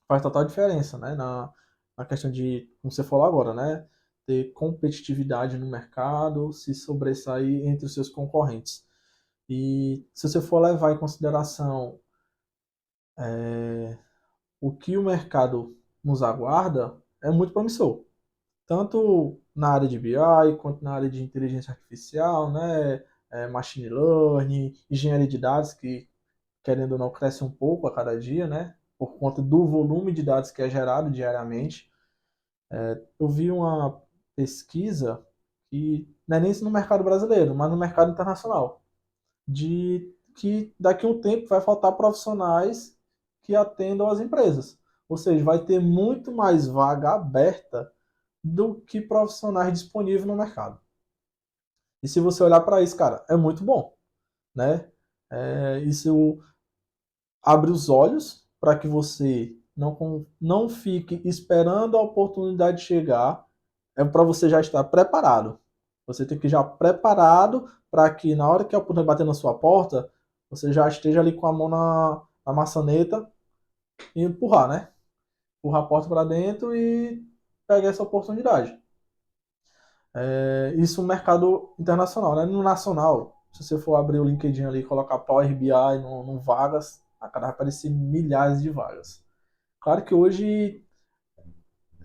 faz total diferença, né? Na questão de, como você falou agora, né? Ter competitividade no mercado, se sobressair entre os seus concorrentes. E se você for levar em consideração o que o mercado nos aguarda, é muito promissor. Tanto na área de BI, quanto na área de inteligência artificial, né? Machine learning, engenharia de dados, que querendo ou não cresce um pouco a cada dia, né? Por conta do volume de dados que é gerado diariamente. Eu vi uma pesquisa que não é nem no mercado brasileiro, mas no mercado internacional, de que daqui a um tempo vai faltar profissionais que atendam as empresas. Ou seja, vai ter muito mais vaga aberta do que profissionais disponíveis no mercado. E se você olhar para isso, cara, é muito bom, né? Isso abre os olhos para que você não fique esperando a oportunidade chegar, é para você já estar preparado. Você tem que ir já preparado para que na hora que a oportunidade bater na sua porta, você já esteja ali com a mão na maçaneta e empurrar, né? Empurrar a porta para dentro e pegar essa oportunidade. Isso no mercado internacional, né? No nacional, se você for abrir o LinkedIn ali e colocar Power BI no vagas, a cara vai aparecer milhares de vagas. Claro que hoje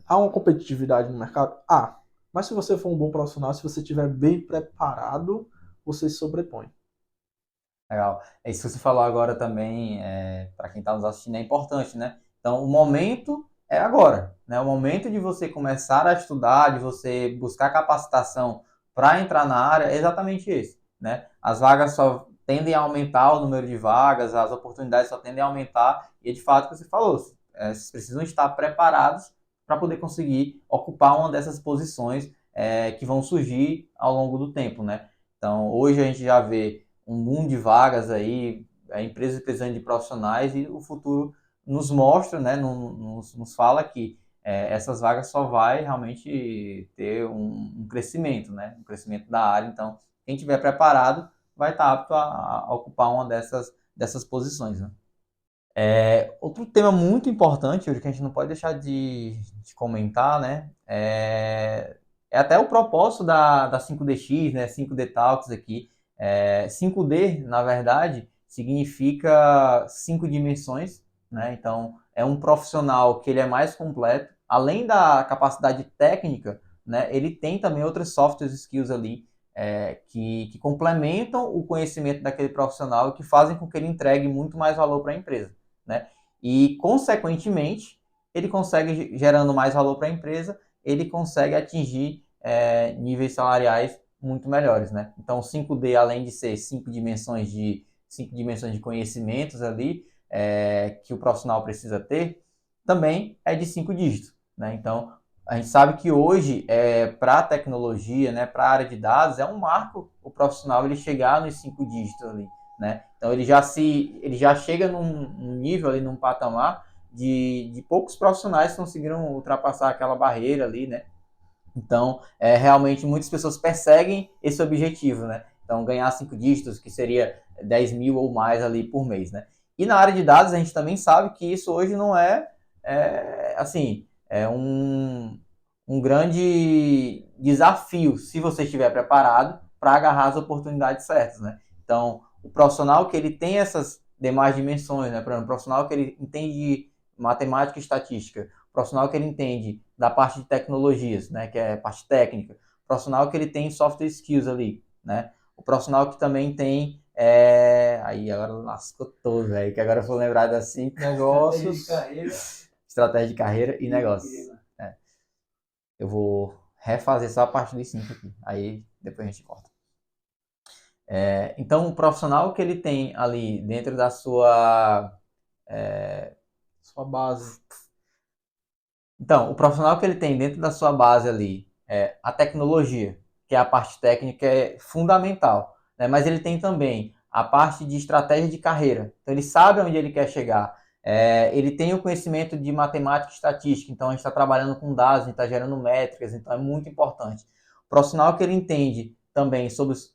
Há uma competitividade no mercado? Há. Mas se você for um bom profissional, se você estiver bem preparado, você se sobrepõe. Legal. É isso que você falou agora também, para quem está nos assistindo, é importante, né? Então, o momento é agora, né? O momento de você começar a estudar, de você buscar capacitação para entrar na área é exatamente esse, né? As vagas só tendem a aumentar o número de vagas, as oportunidades só tendem a aumentar, e é de fato o que você falou, vocês precisam estar preparados para poder conseguir ocupar uma dessas posições que vão surgir ao longo do tempo, né? Então, hoje a gente já vê um boom de vagas aí, a empresa precisando de profissionais e o futuro nos mostra, né, nos fala que essas vagas só vai realmente ter um crescimento, né, um crescimento da área. Então, quem estiver preparado vai estar apto a ocupar uma dessas posições, né? Outro tema muito importante, hoje que a gente não pode deixar de comentar, né, é até o propósito da 5DX, né, 5D Talks aqui. 5D, na verdade, significa 5 dimensões, né? Então, é um profissional que ele é mais completo. Além da capacidade técnica, né, ele tem também outras soft skills ali que complementam o conhecimento daquele profissional e que fazem com que ele entregue muito mais valor para a empresa, né? E, consequentemente, ele consegue, gerando mais valor para a empresa, ele consegue atingir níveis salariais muito melhores, né? Então, o 5D, além de ser 5 dimensões de conhecimentos ali, que o profissional precisa ter, também é de 5 dígitos, né? Então, a gente sabe que hoje, para a tecnologia, né, para a área de dados, é um marco o profissional ele chegar nos 5 dígitos ali, né? Então, ele já chega num nível ali, num patamar de poucos profissionais que conseguiram ultrapassar aquela barreira ali, né? Então, realmente, muitas pessoas perseguem esse objetivo, né? Então, ganhar 5 dígitos, que seria 10 mil ou mais ali por mês, né? E na área de dados, a gente também sabe que isso hoje não assim, um grande desafio, se você estiver preparado para agarrar as oportunidades certas, né? Então, o profissional que ele tem essas demais dimensões, né? Por exemplo, o profissional que ele entende de matemática e estatística, profissional que ele entende da parte de tecnologias, né, que é a parte técnica, o profissional que ele tem soft skills ali, né, o profissional que também tem, aí agora lascou todo, velho, que agora eu vou lembrar das 5 negócios, estratégia de carreira e negócios. Eu vou refazer só a parte dos 5 aqui, aí depois a gente corta. Então, o profissional que ele tem ali dentro da sua Base. Então, o profissional que ele tem dentro da sua base ali, a tecnologia, que é a parte técnica, é fundamental, né? Mas ele tem também a parte de estratégia de carreira. Então, ele sabe onde ele quer chegar. Ele tem o conhecimento de matemática e estatística. Então, a gente está trabalhando com dados, a gente está gerando métricas. Então, é muito importante. O profissional que ele entende também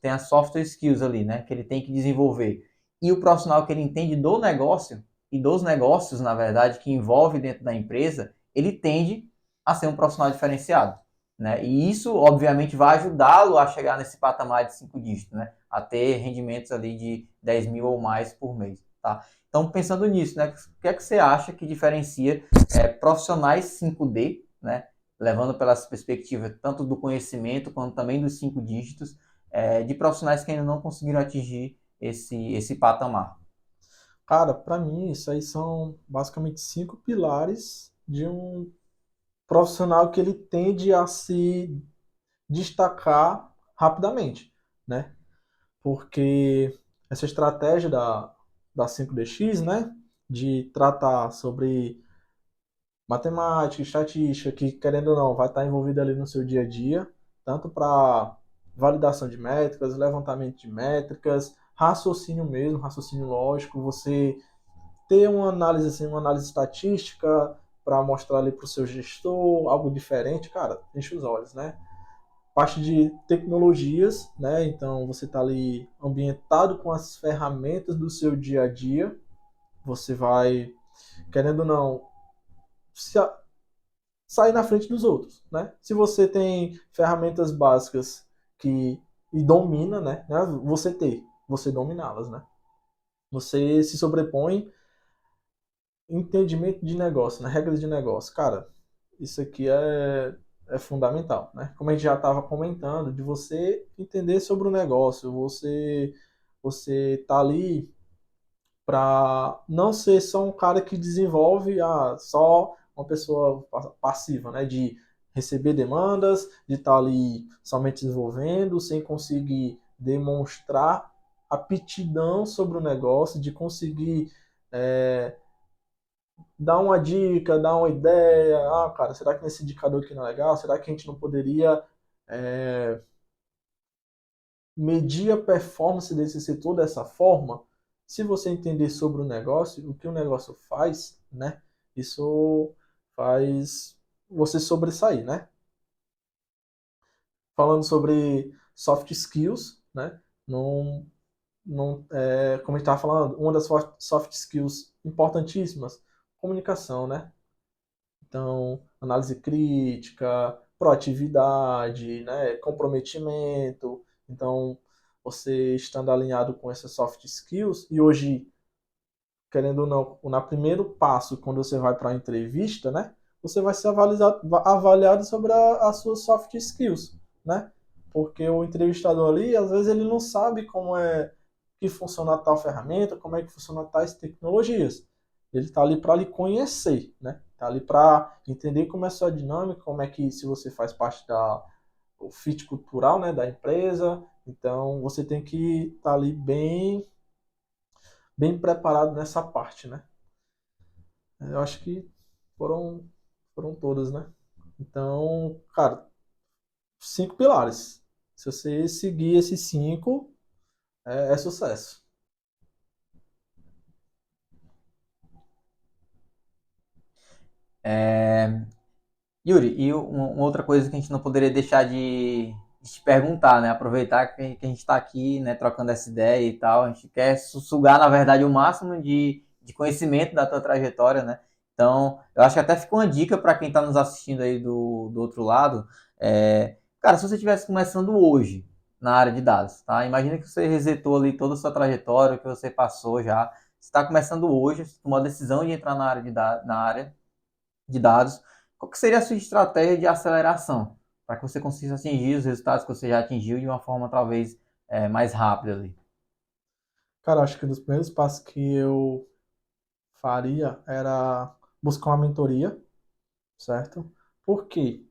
tem as soft skills ali, né? Que ele tem que desenvolver. E o profissional que ele entende do negócio e dos negócios, na verdade, que envolve dentro da empresa, ele tende a ser um profissional diferenciado, né? E isso, obviamente, vai ajudá-lo a chegar nesse patamar de 5 dígitos, né? A ter rendimentos ali de 10 mil ou mais por mês, tá? Então, pensando nisso, né? O que é que você acha que diferencia profissionais 5D, né? Levando pelas perspectivas tanto do conhecimento quanto também dos 5 dígitos, de profissionais que ainda não conseguiram atingir esse patamar? Cara, para mim, isso aí são basicamente 5 pilares de um profissional que ele tende a se destacar rapidamente, né? Porque essa estratégia da 5DX, né? De tratar sobre matemática, estatística, que querendo ou não, vai estar envolvida ali no seu dia a dia, tanto para validação de métricas, levantamento de métricas, raciocínio mesmo, raciocínio lógico, você ter uma análise assim, uma análise estatística para mostrar ali para o seu gestor algo diferente, cara, enche os olhos, né? Parte de tecnologias, né? Então você está ali ambientado com as ferramentas do seu dia a dia, você vai, querendo ou não, sair na frente dos outros, né? Se você tem ferramentas básicas que e domina, né? Você dominá-las, né? Você se sobrepõe entendimento de negócio, né? Regras de negócio. Cara, isso aqui é fundamental, né? Como a gente já estava comentando, de você entender sobre o negócio, você tá ali para não ser só um cara que desenvolve só uma pessoa passiva, né? De receber demandas, de estar ali somente desenvolvendo, sem conseguir demonstrar aptidão sobre o negócio, de conseguir é, dar uma dica, dar uma ideia. Ah, cara, será que nesse indicador aqui não é legal? Será que a gente não poderia é, medir a performance desse setor dessa forma? Se você entender sobre o negócio, o que o negócio faz, né? Isso faz você sobressair, né? Falando sobre soft skills, né? Não, como a gente estava falando, uma das soft skills importantíssimas, comunicação, né? Então, análise crítica, proatividade, né, comprometimento. Então, você estando alinhado com essas soft skills, e hoje, querendo ou não, na primeiro passo, quando você vai para a entrevista, né, você vai ser avaliado sobre as suas soft skills, né? Porque o entrevistador ali, às vezes, ele não sabe como é que funciona tal ferramenta, como é que funciona tais tecnologias. Ele está ali para lhe conhecer, né? Está ali para entender como é a sua dinâmica, como é que se você faz parte o fit cultural, né, da empresa. Então você tem que estar ali bem preparado nessa parte, né? Eu acho que foram foram todas, né? Então, cara, 5 pilares. Se você seguir esses 5, é sucesso. Yuri, e uma outra coisa que a gente não poderia deixar de te perguntar, né? Aproveitar que a gente está aqui, né, trocando essa ideia e tal, a gente quer sugar, na verdade, o máximo de conhecimento da tua trajetória, né? Então, eu acho que até ficou uma dica para quem está nos assistindo aí do outro lado. Cara, se você estivesse começando hoje na área de dados, tá? Imagina que você resetou ali toda a sua trajetória, que você passou já. Você está começando hoje, você tomou a decisão de entrar na área de dados, qual que seria a sua estratégia de aceleração para que você consiga atingir os resultados que você já atingiu de uma forma talvez mais rápida ali? Cara, acho que um dos primeiros passos que eu faria era buscar uma mentoria, certo? Por quê?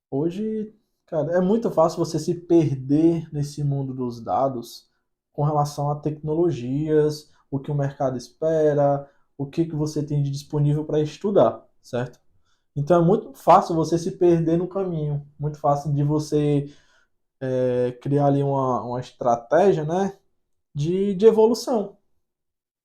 Hoje, cara, é muito fácil você se perder nesse mundo dos dados com relação a tecnologias, o que o mercado espera, o que você tem de disponível para estudar, certo? Então é muito fácil você se perder no caminho, muito fácil de você criar ali uma estratégia, né, de evolução.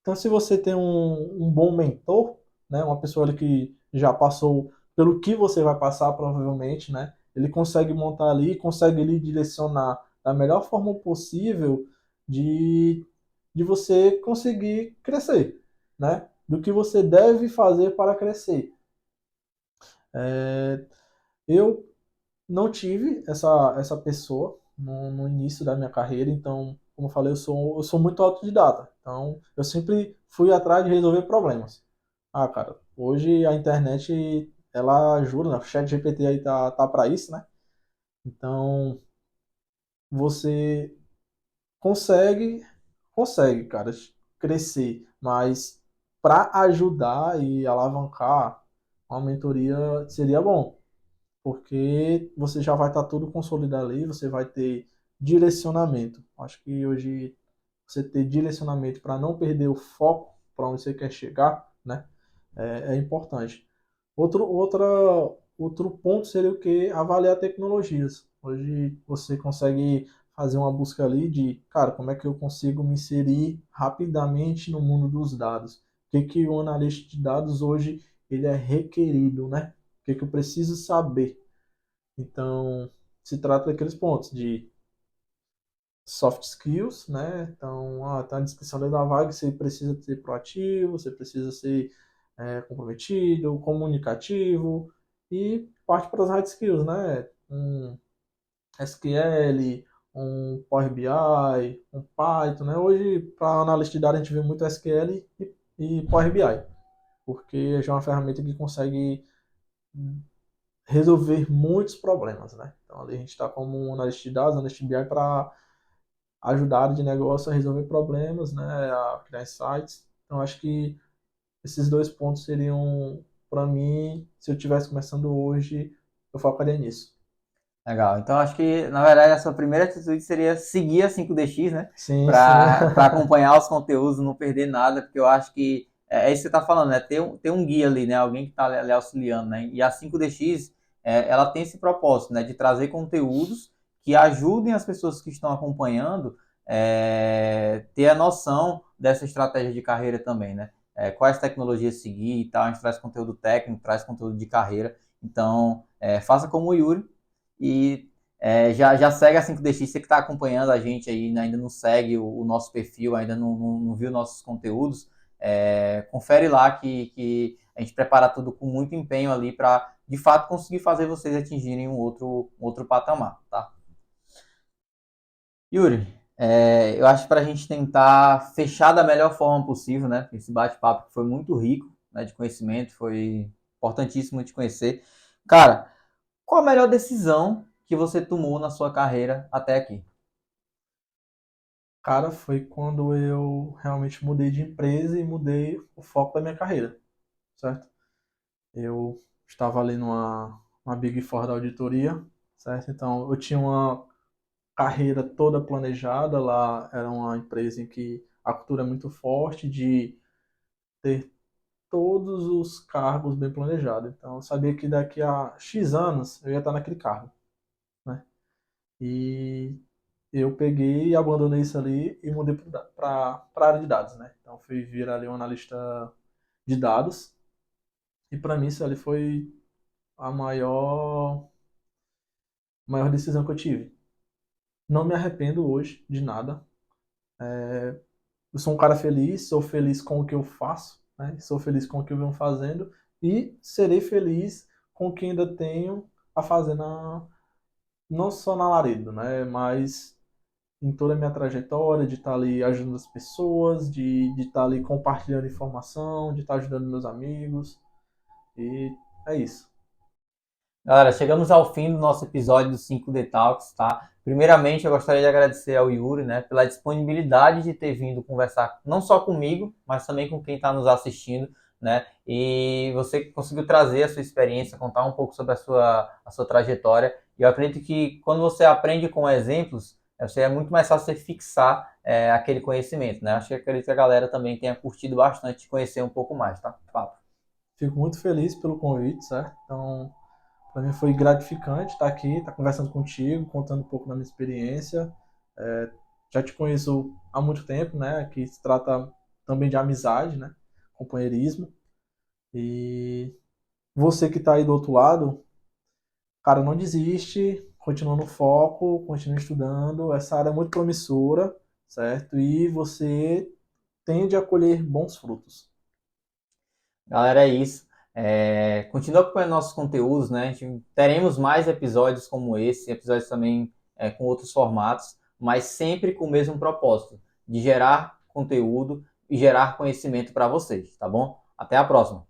Então, se você tem um bom mentor, né, uma pessoa ali que já passou pelo que você vai passar, provavelmente, né, ele consegue montar ali, consegue lhe direcionar da melhor forma possível de, de você conseguir crescer, né, do que você deve fazer para crescer. É, eu não tive essa pessoa no início da minha carreira, então, como eu falei, eu sou muito autodidata. Então, eu sempre fui atrás de resolver problemas. Ah, cara, hoje a internet, ela ajuda, né? O chat GPT aí tá para isso, né? Então, você consegue, consegue, cara, crescer, mas para ajudar e alavancar, uma mentoria seria bom, porque você já vai estar tudo consolidado ali, você vai ter direcionamento. Acho que hoje você ter direcionamento para não perder o foco para onde você quer chegar, né, é importante. Outro ponto seria o que? Avaliar tecnologias. Hoje você consegue fazer uma busca ali de, cara, como é que eu consigo me inserir rapidamente no mundo dos dados? O que que o analista de dados hoje ele é requerido, né? O que que eu preciso saber? Então, se trata daqueles pontos de soft skills, né? Então, tá na descrição da vaga, você precisa ser proativo, você precisa ser comprometido, comunicativo e parte para as hard skills, né? Um SQL, um Power BI, um Python, né? Hoje, para analista de dados, a gente vê muito SQL e Power BI, porque já é uma ferramenta que consegue resolver muitos problemas, né? Então ali a gente está como um analista de dados, analista de BI para ajudar a área de negócio a resolver problemas, né? A criar insights. Então acho que esses dois pontos seriam, para mim, se eu estivesse começando hoje, eu focaria nisso. Legal. Então, acho que, na verdade, a sua primeira atitude seria seguir a 5DX, né? Sim, sim. Para acompanhar os conteúdos, não perder nada, porque eu acho que é isso que você está falando, né? Ter um guia ali, né? Alguém que está ali auxiliando, né? E a 5DX, ela tem esse propósito, né? De trazer conteúdos que ajudem as pessoas que estão acompanhando ter a noção dessa estratégia de carreira também, né? Quais tecnologias seguir e tal. A gente traz conteúdo técnico, traz conteúdo de carreira. Então, faça como o Yuri, e já segue a 5DX, você que está acompanhando a gente aí, né, ainda não segue o nosso perfil, ainda não viu nossos conteúdos, confere lá que a gente prepara tudo com muito empenho ali para, de fato, conseguir fazer vocês atingirem um outro patamar, tá? Yuri, eu acho que para a gente tentar fechar da melhor forma possível, né? Esse bate-papo foi muito rico, né, de conhecimento, foi importantíssimo te conhecer. Cara, qual a melhor decisão que você tomou na sua carreira até aqui? Cara, foi quando eu realmente mudei de empresa e mudei o foco da minha carreira, certo? Eu estava ali numa Big Four da auditoria, certo? Então, eu tinha uma carreira toda planejada lá, era uma empresa em que a cultura é muito forte de ter todos os cargos bem planejados. Então, eu sabia que daqui a X anos eu ia estar naquele cargo, né? E eu peguei e abandonei isso ali e mudei para a área de dados, né? Então, fui virar ali um analista de dados. E para mim isso ali foi a maior decisão que eu tive. Não me arrependo hoje de nada. Eu sou um cara feliz, sou feliz com o que eu faço, né? Sou feliz com o que eu venho fazendo e serei feliz com o que ainda tenho a fazer não só na Laredo, né? Mas em toda a minha trajetória de estar ali ajudando as pessoas, de estar ali compartilhando informação, de estar ajudando meus amigos. E é isso. Galera, chegamos ao fim do nosso episódio do 5D Talks, tá? Primeiramente, eu gostaria de agradecer ao Yuri, né, pela disponibilidade de ter vindo conversar não só comigo, mas também com quem está nos assistindo, né? E você conseguiu trazer a sua experiência, contar um pouco sobre a sua trajetória. E eu acredito que quando você aprende com exemplos, você é muito mais fácil você fixar aquele conhecimento, né? Acho que acredito que a galera também tenha curtido bastante conhecer um pouco mais, tá? Papo. Fico muito feliz pelo convite, certo? Então, para mim foi gratificante estar aqui, estar conversando contigo, contando um pouco da minha experiência. É, já te conheço há muito tempo, né? Que se trata também de amizade, né? Companheirismo. E você que está aí do outro lado, cara, não desiste, continua no foco, continua estudando. Essa área é muito promissora, certo? E você tende a colher bons frutos. Galera, é isso. Continua acompanhando nossos conteúdos, né? Teremos mais episódios como esse, episódios também com outros formatos, mas sempre com o mesmo propósito, de gerar conteúdo e gerar conhecimento para vocês, tá bom? Até a próxima.